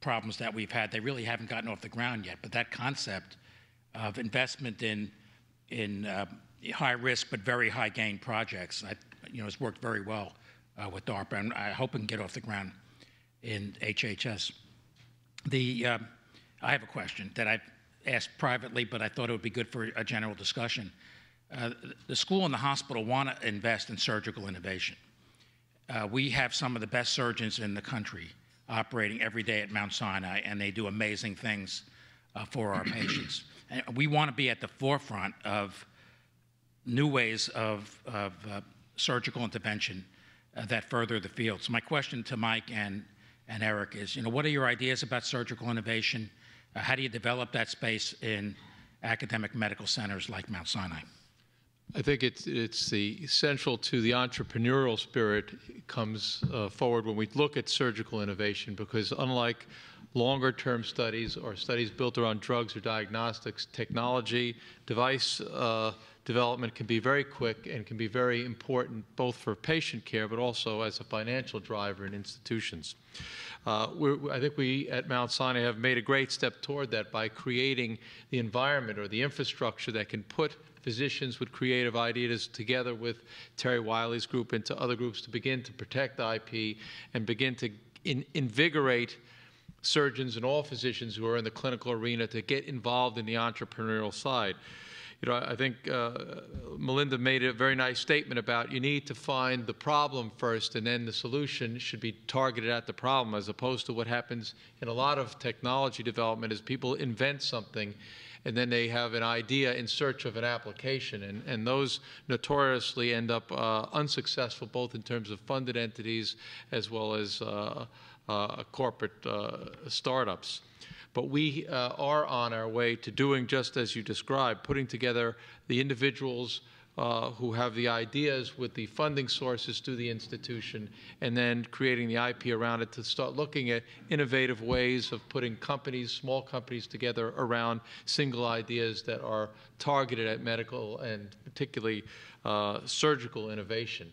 problems that we've had. They really haven't gotten off the ground yet. But that concept of investment in high risk but very high gain projects, has worked very well with DARPA, and I hope it can get off the ground in HHS. I have a question that I've asked privately, but I thought it would be good for a general discussion. The school and the hospital want to invest in surgical innovation. We have some of the best surgeons in the country operating every day at Mount Sinai, and they do amazing things for our patients. And we want to be at the forefront of new ways of surgical intervention that further the field. So my question to Mike and Eric is, what are your ideas about surgical innovation? How do you develop that space in academic medical centers like Mount Sinai? I think it's essential to the entrepreneurial spirit comes forward when we look at surgical innovation, because unlike longer-term studies or studies built around drugs or diagnostics, technology, device development can be very quick and can be very important both for patient care but also as a financial driver in institutions. I think we at Mount Sinai have made a great step toward that by creating the environment or the infrastructure that can put physicians with creative ideas together with Terry Wiley's group and to other groups to begin to protect IP and begin to invigorate surgeons and all physicians who are in the clinical arena to get involved in the entrepreneurial side. I think Melinda made a very nice statement about you need to find the problem first, and then the solution should be targeted at the problem, as opposed to what happens in a lot of technology development is people invent something and then they have an idea in search of an application, and those notoriously end up unsuccessful, both in terms of funded entities as well as corporate startups. But we are on our way to doing just as you described, putting together the individuals who have the ideas with the funding sources to the institution, and then creating the IP around it to start looking at innovative ways of putting companies, small companies together around single ideas that are targeted at medical and particularly surgical innovation.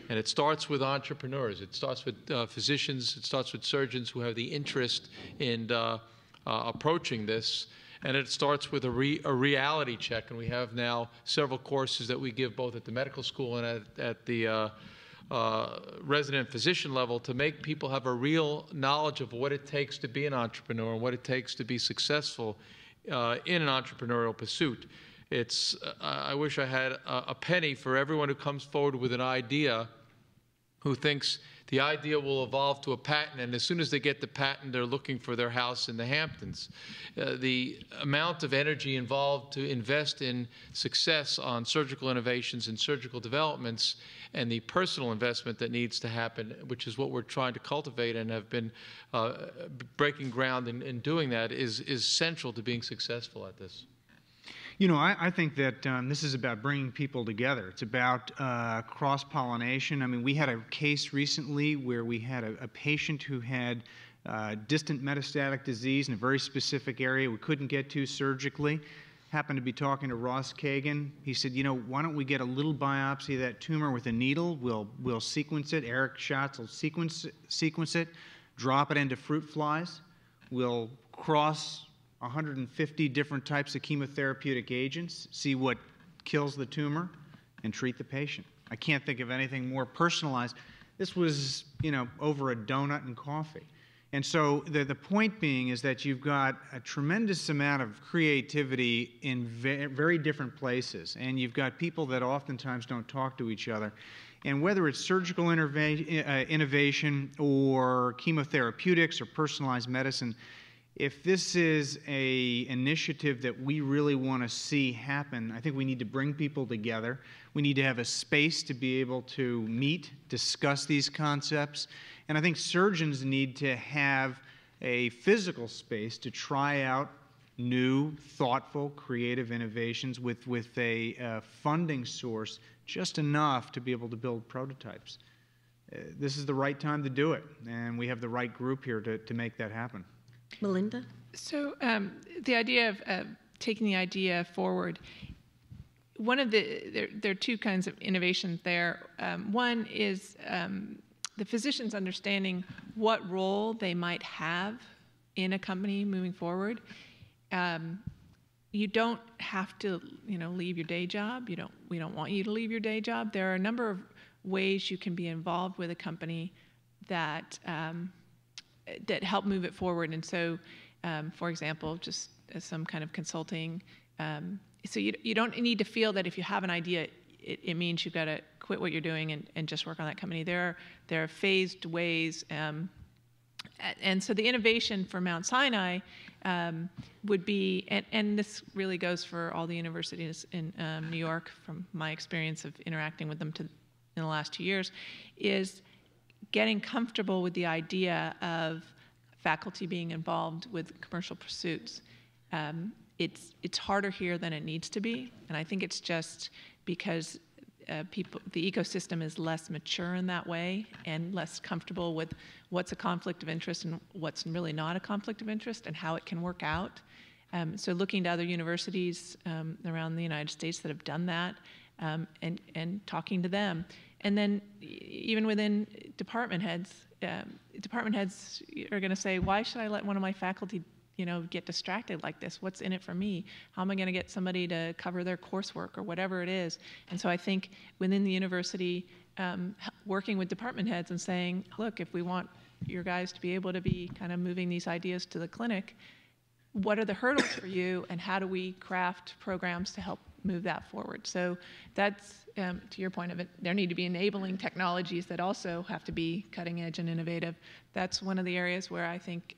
And it starts with entrepreneurs. It starts with physicians. It starts with surgeons who have the interest in approaching this. And it starts with a reality check. And we have now several courses that we give both at the medical school and at the resident physician level to make people have a real knowledge of what it takes to be an entrepreneur and what it takes to be successful in an entrepreneurial pursuit. I wish I had a penny for everyone who comes forward with an idea who thinks the idea will evolve to a patent, and as soon as they get the patent, they're looking for their house in the Hamptons. The amount of energy involved to invest in success on surgical innovations and surgical developments, and the personal investment that needs to happen, which is what we're trying to cultivate and have been breaking ground in doing that, is central to being successful at this. I think that this is about bringing people together. It's about cross-pollination. I mean, we had a case recently where we had a patient who had distant metastatic disease in a very specific area we couldn't get to surgically. Happened to be talking to Ross Kagan. He said, why don't we get a little biopsy of that tumor with a needle? We'll sequence it. Eric Schatz will sequence it, drop it into fruit flies. We'll cross 150 different types of chemotherapeutic agents, see what kills the tumor, and treat the patient. I can't think of anything more personalized. This was, over a donut and coffee. And so the point being is that you've got a tremendous amount of creativity in very different places, and you've got people that oftentimes don't talk to each other. And whether it's surgical innovation or chemotherapeutics or personalized medicine, if this is an initiative that we really want to see happen, I think we need to bring people together. We need to have a space to be able to meet, discuss these concepts. And I think surgeons need to have a physical space to try out new, thoughtful, creative innovations with a funding source just enough to be able to build prototypes. This is the right time to do it, and we have the right group here to make that happen. Melinda? So the idea of taking the idea forward, there are two kinds of innovations there. One is the physicians understanding what role they might have in a company moving forward. You don't have to, leave your day job. We don't want you to leave your day job. There are a number of ways you can be involved with a company that that help move it forward. And so, for example, just as some kind of consulting. So you don't need to feel that if you have an idea, it means you've got to quit what you're doing and just work on that company. There are phased ways. And so the innovation for Mount Sinai would be, and this really goes for all the universities in New York, from my experience of interacting with them in the last 2 years, is getting comfortable with the idea of faculty being involved with commercial pursuits. It's harder here than it needs to be, and I think it's just because the ecosystem is less mature in that way and less comfortable with what's a conflict of interest and what's really not a conflict of interest and how it can work out. So looking to other universities around the United States that have done that and talking to them. And then even within department heads are going to say, why should I let one of my faculty get distracted like this? What's in it for me? How am I going to get somebody to cover their coursework or whatever it is? And so I think within the university, working with department heads and saying, look, if we want your guys to be able to be kind of moving these ideas to the clinic, what are the hurdles for you, and how do we craft programs to help move that forward? So that's, to your point of it, there need to be enabling technologies that also have to be cutting edge and innovative. That's one of the areas where I think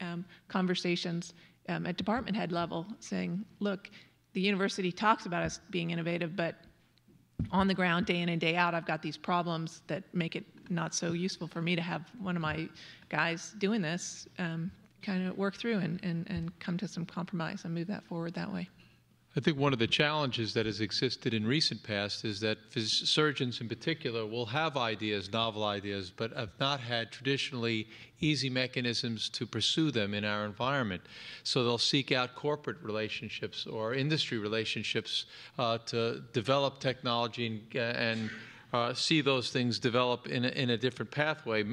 conversations at department head level saying, look, the university talks about us being innovative, but on the ground, day in and day out, I've got these problems that make it not so useful for me to have one of my guys doing this, kind of work through and come to some compromise and move that forward that way. I think one of the challenges that has existed in recent past is that surgeons in particular will have ideas, novel ideas, but have not had traditionally easy mechanisms to pursue them in our environment. So they'll seek out corporate relationships or industry relationships to develop technology and see those things develop in a different pathway,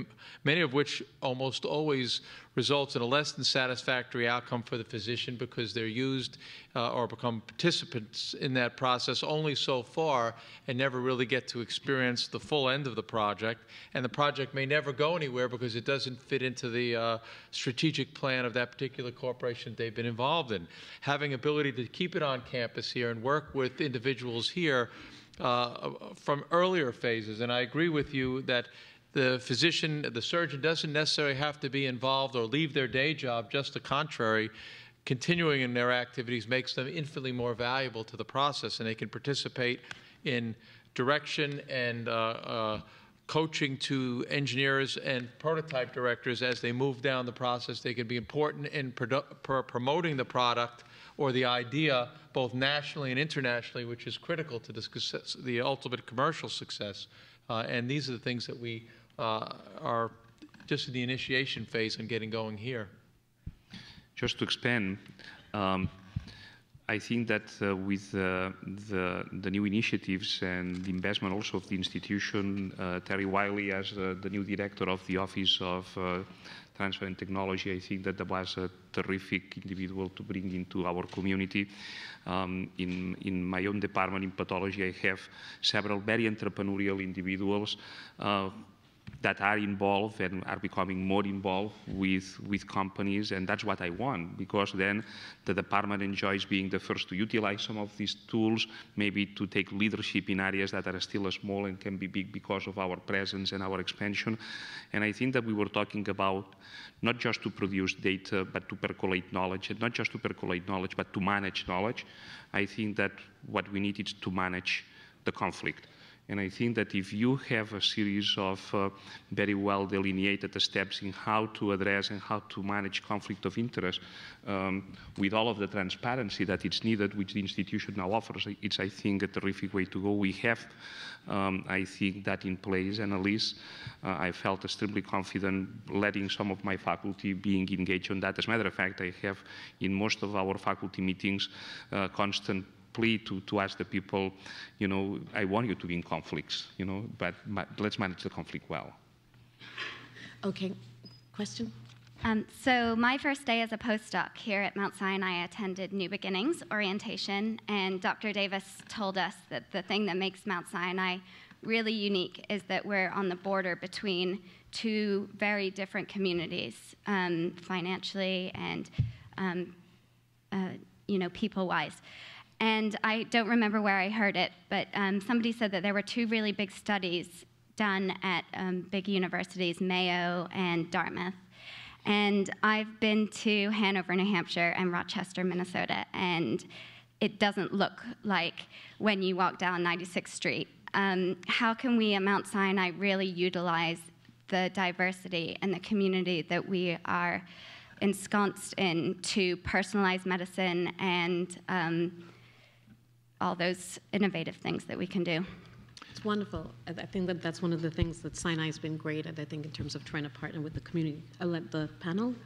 many of which almost always results in a less than satisfactory outcome for the physician because they're used or become participants in that process only so far and never really get to experience the full end of the project. And the project may never go anywhere because it doesn't fit into the strategic plan of that particular corporation they've been involved in. Having ability to keep it on campus here and work with individuals here from earlier phases. And I agree with you that the physician, the surgeon doesn't necessarily have to be involved or leave their day job. Just the contrary, continuing in their activities makes them infinitely more valuable to the process, and they can participate in direction and coaching to engineers and prototype directors as they move down the process. They can be important in promoting the product or the idea both nationally and internationally, which is critical to the ultimate commercial success. And these are the things that we are just in the initiation phase and getting going here. Just to expand, I think that with the new initiatives and the investment also of the institution, Terry Wiley as the new director of the Office of Transfer and Technology, I think that was a terrific individual to bring into our community. In my own department in pathology, I have several very entrepreneurial individuals that are involved and are becoming more involved with companies, and that's what I want, because then the department enjoys being the first to utilize some of these tools, maybe to take leadership in areas that are still small and can be big because of our presence and our expansion. And I think that we were talking about not just to produce data, but to percolate knowledge, and not just to percolate knowledge, but to manage knowledge. I think that what we need is to manage the conflict. And I think that if you have a series of very well delineated steps in how to address and how to manage conflict of interest with all of the transparency that is needed, which the institution now offers, it's, I think, a terrific way to go. We have, I think, that in place, and at least I felt extremely confident letting some of my faculty being engaged on that. As a matter of fact, I have in most of our faculty meetings constant plea to ask the people, I want you to be in conflicts, but let's manage the conflict well. Okay, question? So my first day as a postdoc here at Mount Sinai, I attended New Beginnings orientation, and Dr. Davis told us that the thing that makes Mount Sinai really unique is that we're on the border between two very different communities, financially and people-wise. And I don't remember where I heard it, but somebody said that there were two really big studies done at big universities, Mayo and Dartmouth. And I've been to Hanover, New Hampshire, and Rochester, Minnesota, and it doesn't look like when you walk down 96th Street. How can we at Mount Sinai really utilize the diversity and the community that we are ensconced in to personalize medicine and all those innovative things that we can do? It's wonderful. I think that that's one of the things that Sinai has been great at, I think, in terms of trying to partner with the community. I'll let the panel.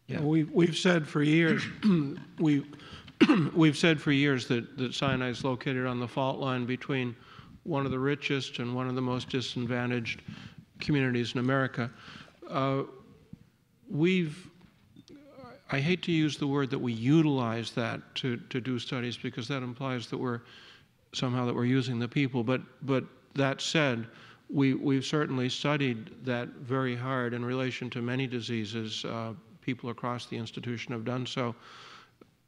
Yeah. We've said for years, we've said for years that Sinai is located on the fault line between one of the richest and one of the most disadvantaged communities in America. I hate to use the word that we utilize that to do studies, because that implies that we're using the people. But that said, we've certainly studied that very hard in relation to many diseases. People across the institution have done so.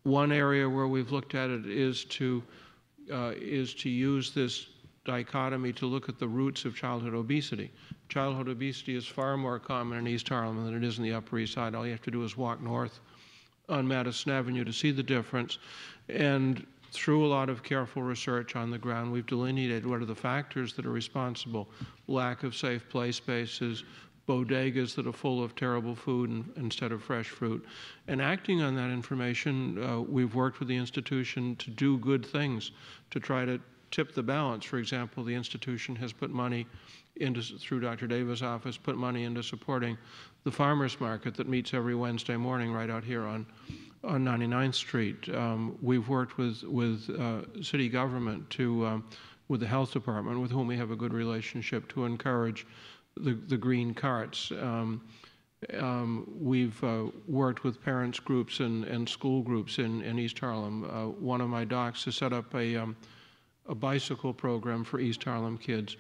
One area where we've looked at it is to use this dichotomy to look at the roots of childhood obesity. Childhood obesity is far more common in East Harlem than it is in the Upper East Side. All you have to do is walk north on Madison Avenue to see the difference. And through a lot of careful research on the ground, we've delineated what are the factors that are responsible: lack of safe play spaces, bodegas that are full of terrible food instead of fresh fruit. And acting on that information, we've worked with the institution to do good things, to try to tip the balance. For example, the institution has put money into, through Dr. Davis' office, put money into supporting the farmers market that meets every Wednesday morning right out here on 99th Street. We've worked with city government with the health department, with whom we have a good relationship, to encourage the green carts. We've worked with parents groups and school groups in East Harlem. One of my docs has set up a bicycle program for East Harlem kids.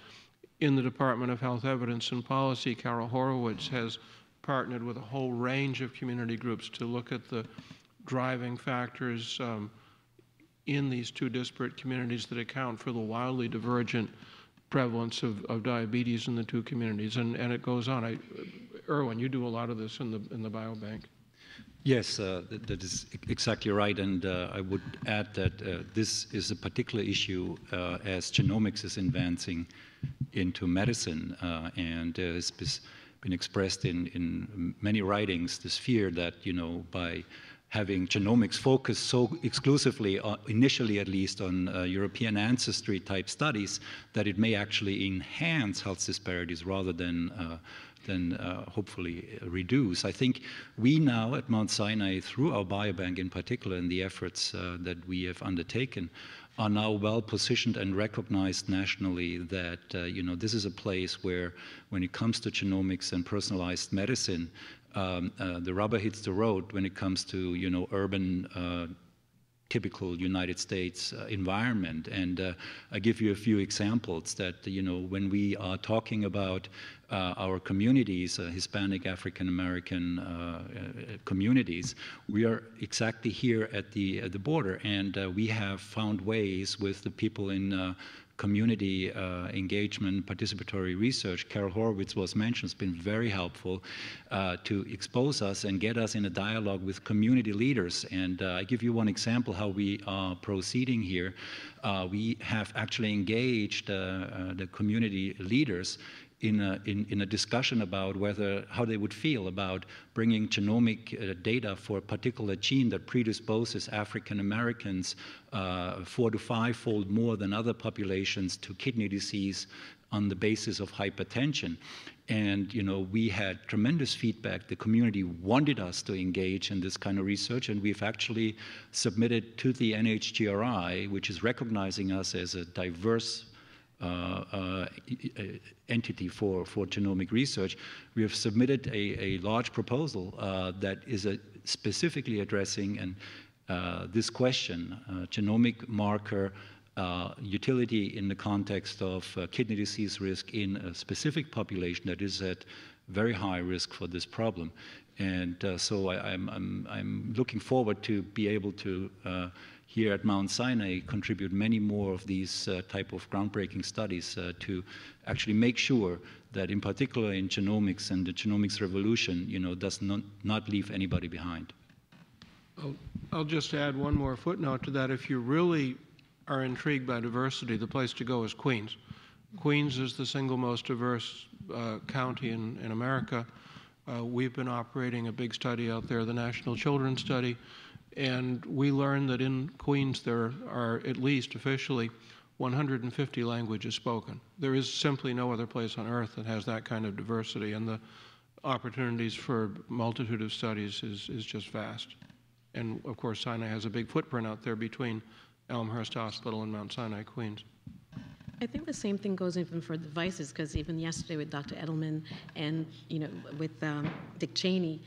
In the Department of Health Evidence and Policy, Carol Horowitz has partnered with a whole range of community groups to look at the driving factors in these two disparate communities that account for the wildly divergent prevalence of diabetes in the two communities. And it goes on. Erwin, you do a lot of this in the biobank. Yes, that is exactly right, and I would add that this is a particular issue as genomics is advancing into medicine, and it's been expressed in many writings, this fear that, by having genomics focused so exclusively, initially at least, on European ancestry type studies, that it may actually enhance health disparities rather than hopefully reduce. I think we now at Mount Sinai, through our biobank in particular, and the efforts that we have undertaken, are now well positioned and recognized nationally that this is a place where, when it comes to genomics and personalized medicine, the rubber hits the road when it comes to urban typical United States environment. And I give you a few examples that, when we are talking about our communities, Hispanic, African American communities, we are exactly here at the border, and we have found ways with the people in community engagement, participatory research. Carol Horowitz was mentioned, has been very helpful to expose us and get us in a dialogue with community leaders. And I give you one example how we are proceeding here. We have actually engaged the community leaders in a discussion about how they would feel about bringing genomic data for a particular gene that predisposes African Americans 4 to 5-fold more than other populations to kidney disease on the basis of hypertension. And we had tremendous feedback. The community wanted us to engage in this kind of research, and we've actually submitted to the NHGRI, which is recognizing us as a diverse entity for genomic research, we have submitted a large proposal that is specifically addressing this question, genomic marker utility in the context of kidney disease risk in a specific population that is at very high risk for this problem. And so I'm looking forward to be able to here at Mount Sinai contribute many more of these type of groundbreaking studies to actually make sure that in particular in genomics and the genomics revolution, does not leave anybody behind. I'll just add one more footnote to that. If you really are intrigued by diversity, the place to go is Queens. Queens is the single most diverse county in America. We've been operating a big study out there, the National Children's Study, and we learned that in Queens there are at least officially 150 languages spoken. There is simply no other place on earth that has that kind of diversity, and the opportunities for multitude of studies is just vast. And of course, Sinai has a big footprint out there between Elmhurst Hospital and Mount Sinai, Queens. I think the same thing goes even for devices, because even yesterday with Dr. Edelman and with Dick Cheney,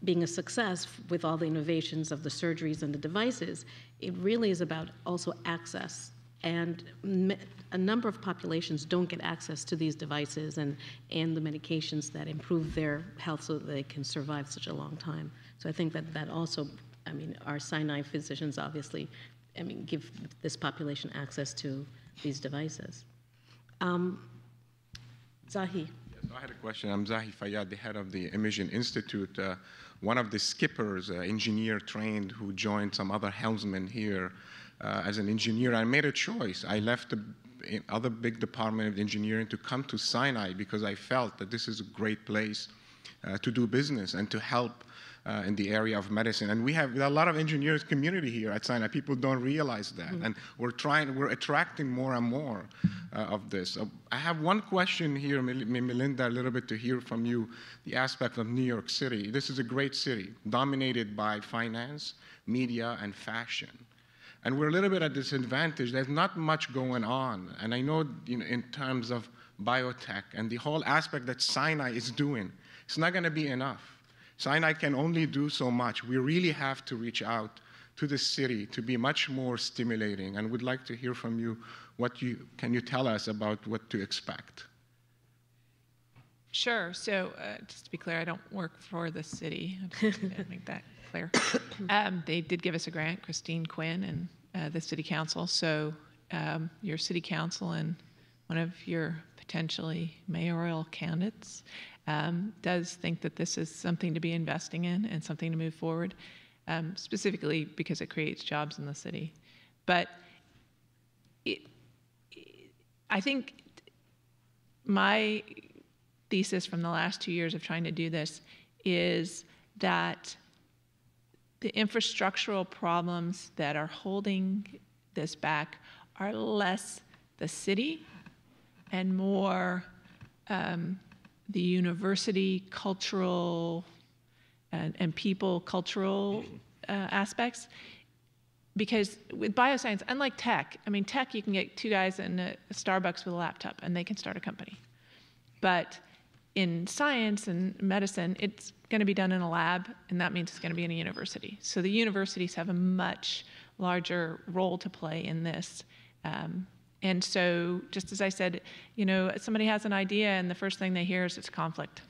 being a success with all the innovations of the surgeries and the devices, it really is about also access. And a number of populations don't get access to these devices and the medications that improve their health so that they can survive such a long time. So I think that also, our Sinai physicians obviously, give this population access to these devices. Zahi. Yes, I had a question. I'm Zahi Fayyad, the head of the Imaging Institute. One of the skippers, engineer trained, who joined some other helmsmen here as an engineer. I made a choice. I left the other big department of engineering to come to Sinai because I felt that this is a great place to do business and to help in the area of medicine. And we have a lot of engineers community here at Sinai. People don't realize that. Mm-hmm. And we're attracting more and more of this. I have one question here, Melinda, a little bit to hear from you, the aspect of New York City. This is a great city, dominated by finance, media, and fashion. And we're a little bit at a disadvantage. There's not much going on. And I know, in terms of biotech and the whole aspect that Sinai is doing, it's not going to be enough. Sinai can only do so much. We really have to reach out to the city to be much more stimulating, and would like to hear from you can you tell us about what to expect? Sure. So just to be clear, I don't work for the city. I just need to make that clear. They did give us a grant, Christine Quinn and the city council. So your city council and one of your potentially mayoral candidates does think that this is something to be investing in and something to move forward, specifically because it creates jobs in the city. But I think my thesis from the last 2 years of trying to do this is that the infrastructural problems that are holding this back are less the city and more the university cultural and people cultural aspects. Because with bioscience, unlike tech, tech, you can get two guys in a Starbucks with a laptop and they can start a company. But in science and medicine, it's going to be done in a lab, and that means it's going to be in a university. So the universities have a much larger role to play in this. And so, just as I said, somebody has an idea and the first thing they hear is it's conflict.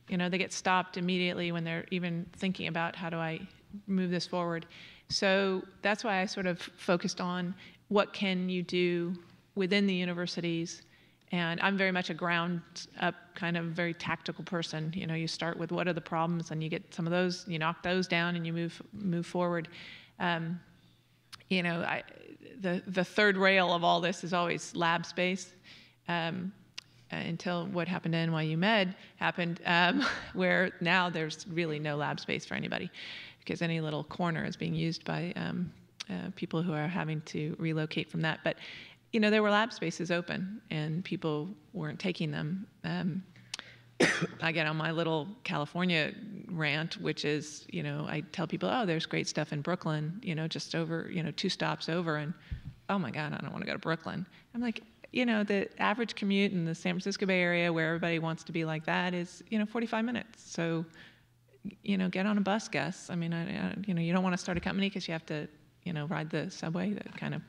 They get stopped immediately when they're even thinking about how do I move this forward. So that's why I sort of focused on what can you do within the universities. And I'm very much a ground up kind of very tactical person. You start with what are the problems and you get some of those, you knock those down and you move forward. The third rail of all this is always lab space, until what happened to NYU Med happened, where now there's really no lab space for anybody, because any little corner is being used by people who are having to relocate from that. But there were lab spaces open, and people weren't taking them. I get on my little California rant, which is, I tell people, oh, there's great stuff in Brooklyn, just over, 2 stops over, and oh my God, I don't want to go to Brooklyn. I'm like, you know, the average commute in the San Francisco Bay Area where everybody wants to be like that is, you know, 45 minutes. So, you know, get on a bus, Gus. I mean, you know, you don't want to start a company because you have to, you know, ride the subway. That kind of.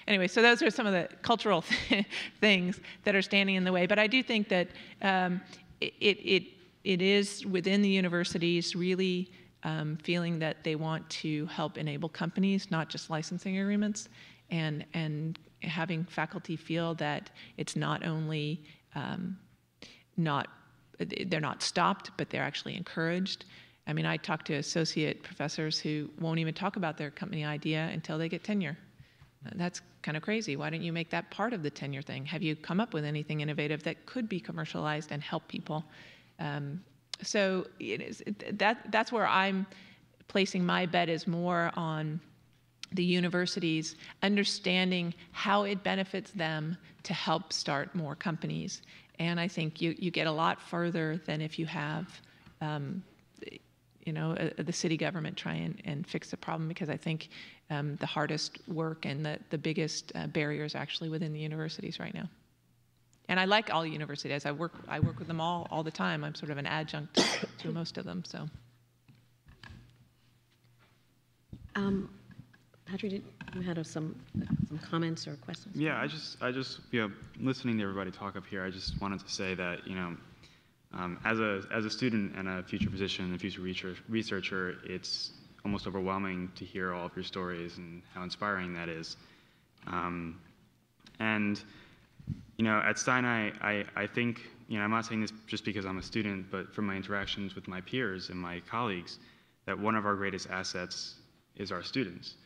Anyway, so those are some of the cultural things that are standing in the way. But I do think that it is within the universities really feeling that they want to help enable companies, not just licensing agreements, and having faculty feel that it's not only they're not stopped, but they're actually encouraged. I mean, I talk to associate professors who won't even talk about their company idea until they get tenure. That's kind of crazy. Why don't you make that part of the tenure thing? Have you come up with anything innovative that could be commercialized and help people? So that's where I'm placing my bet, is more on the universities understanding how it benefits them to help start more companies. And I think you get a lot further than if you have, you know, the city government try and fix the problem, because I think the hardest work and the biggest barriers actually within the universities right now. And I like all universities. I work with them all the time. I'm sort of an adjunct to most of them. So. Patrick, you had some comments or questions? Yeah, I just you know, listening to everybody talk up here, I just wanted to say that, you know, as a student and a future physician and a future researcher, it's almost overwhelming to hear all of your stories and how inspiring that is. And you know, at Sinai, I think, you know, I'm not saying this just because I'm a student, but from my interactions with my peers and my colleagues, that one of our greatest assets is our students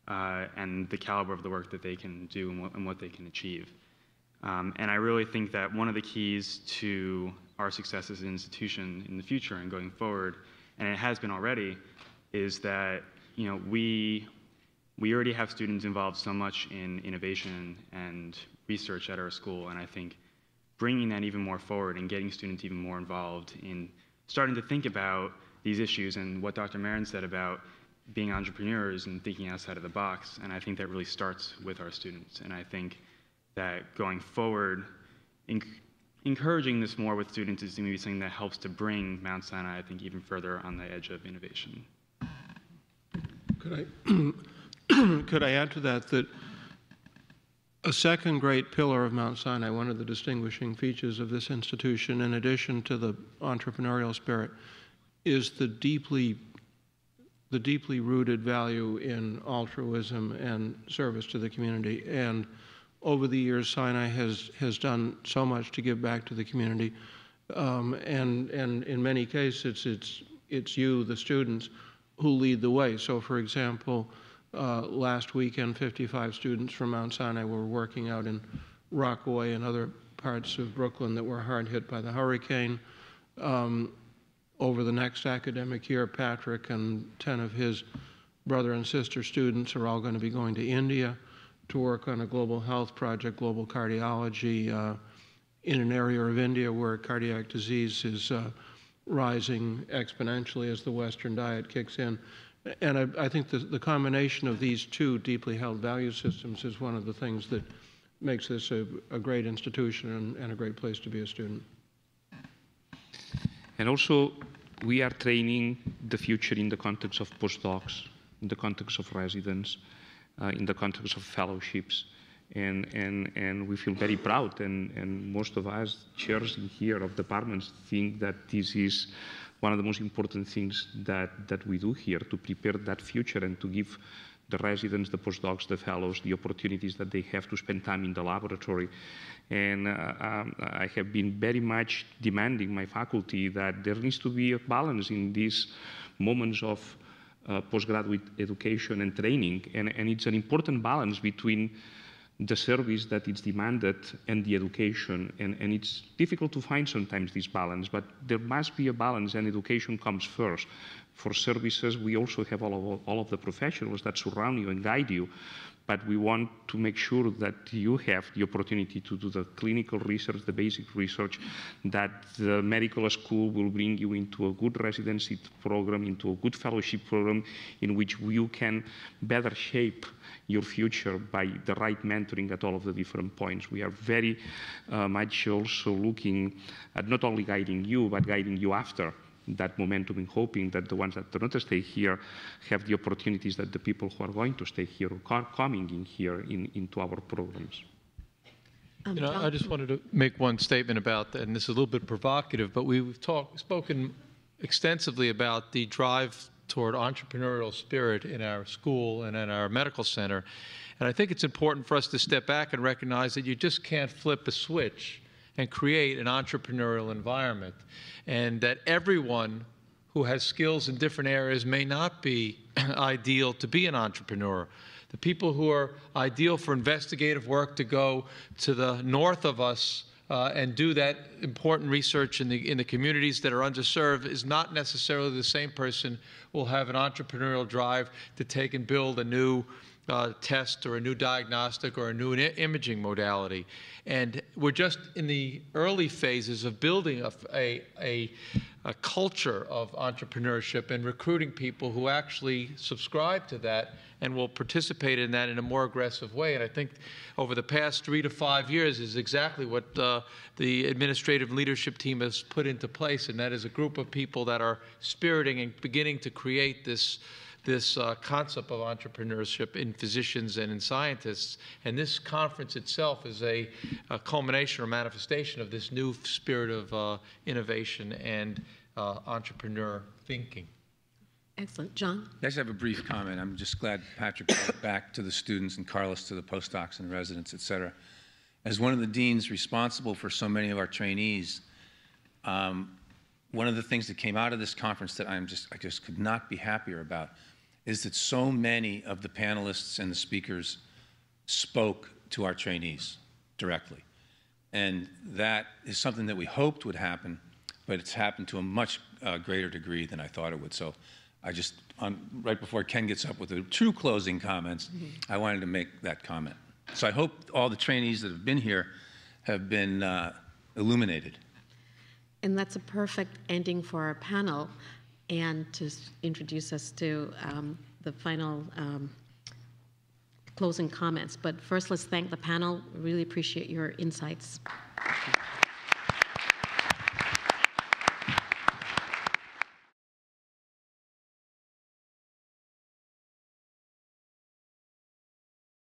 and the caliber of the work that they can do and what they can achieve. And I really think that one of the keys to our success as an institution in the future and going forward, and it has been already, is that, you know, we already have students involved so much in innovation and research at our school, and I think bringing that even more forward and getting students even more involved in starting to think about these issues and what Dr. Marin said about being entrepreneurs and thinking outside of the box, and I think that really starts with our students. And I think that going forward, encouraging this more with students is going to be something that helps to bring Mount Sinai, I think, even further on the edge of innovation. Could I add to that a second great pillar of Mount Sinai, one of the distinguishing features of this institution, in addition to the entrepreneurial spirit, is the deeply rooted value in altruism and service to the community. And over the years, Sinai has done so much to give back to the community, and in many cases, it's you, the students, who lead the way. So, for example, last weekend, 55 students from Mount Sinai were working out in Rockaway and other parts of Brooklyn that were hard hit by the hurricane. Over the next academic year, Patrick and 10 of his brother and sister students are all going to be going to India to work on a global health project, global cardiology, in an area of India where cardiac disease is rising exponentially as the Western diet kicks in. And I think the combination of these two deeply held value systems is one of the things that makes this a great institution and a great place to be a student. And also, we are training the future in the context of postdocs, in the context of residents, in the context of fellowships. And we feel very proud, and most of us chairs in here of departments think that this is one of the most important things that we do here, to prepare that future and to give the residents, the postdocs, the fellows, the opportunities that they have to spend time in the laboratory. And I have been very much demanding my faculty that there needs to be a balance in these moments of postgraduate education and training. And it's an important balance between the service that is demanded and the education. And it's difficult to find sometimes this balance, but there must be a balance, and education comes first. For services, we also have all of the professionals that surround you and guide you. but we want to make sure that you have the opportunity to do the clinical research, the basic research, that the medical school will bring you into a good residency program, into a good fellowship program, in which you can better shape your future by the right mentoring at all of the different points. We are very much also looking at not only guiding you, but guiding you after that momentum, and hoping that the ones that do not stay here have the opportunities that the people who are going to stay here or coming in here into our programs. You know, I just wanted to make one statement about that, and this is a little bit provocative, but we've spoken extensively about the drive toward entrepreneurial spirit in our school and in our medical center. And I think it's important for us to step back and recognize that you just can't flip a switch and create an entrepreneurial environment, and that everyone who has skills in different areas may not be ideal to be an entrepreneur. The people who are ideal for investigative work to go to the north of us and do that important research in the communities that are underserved is not necessarily the same person who will have an entrepreneurial drive to take and build a new test or a new diagnostic or a new imaging modality. And we're just in the early phases of building a culture of entrepreneurship and recruiting people who actually subscribe to that and will participate in that in a more aggressive way. And I think over the past 3 to 5 years is exactly what the administrative leadership team has put into place, and that is a group of people that are spiriting and beginning to create this concept of entrepreneurship in physicians and in scientists. And this conference itself is a culmination or manifestation of this new spirit of innovation and entrepreneur thinking. Excellent. John? I just have a brief comment. I'm just glad Patrick brought it back to the students and Carlos to the postdocs and residents, et cetera. As one of the deans responsible for so many of our trainees, one of the things that came out of this conference that I just could not be happier about is that so many of the panelists and the speakers spoke to our trainees directly. And that is something that we hoped would happen, but it's happened to a much greater degree than I thought it would. So I just, right before Ken gets up with the true closing comments, I wanted to make that comment. So I hope all the trainees that have been here have been illuminated. And that's a perfect ending for our panel, and to introduce us to the final closing comments. But first, let's thank the panel. Really appreciate your insights.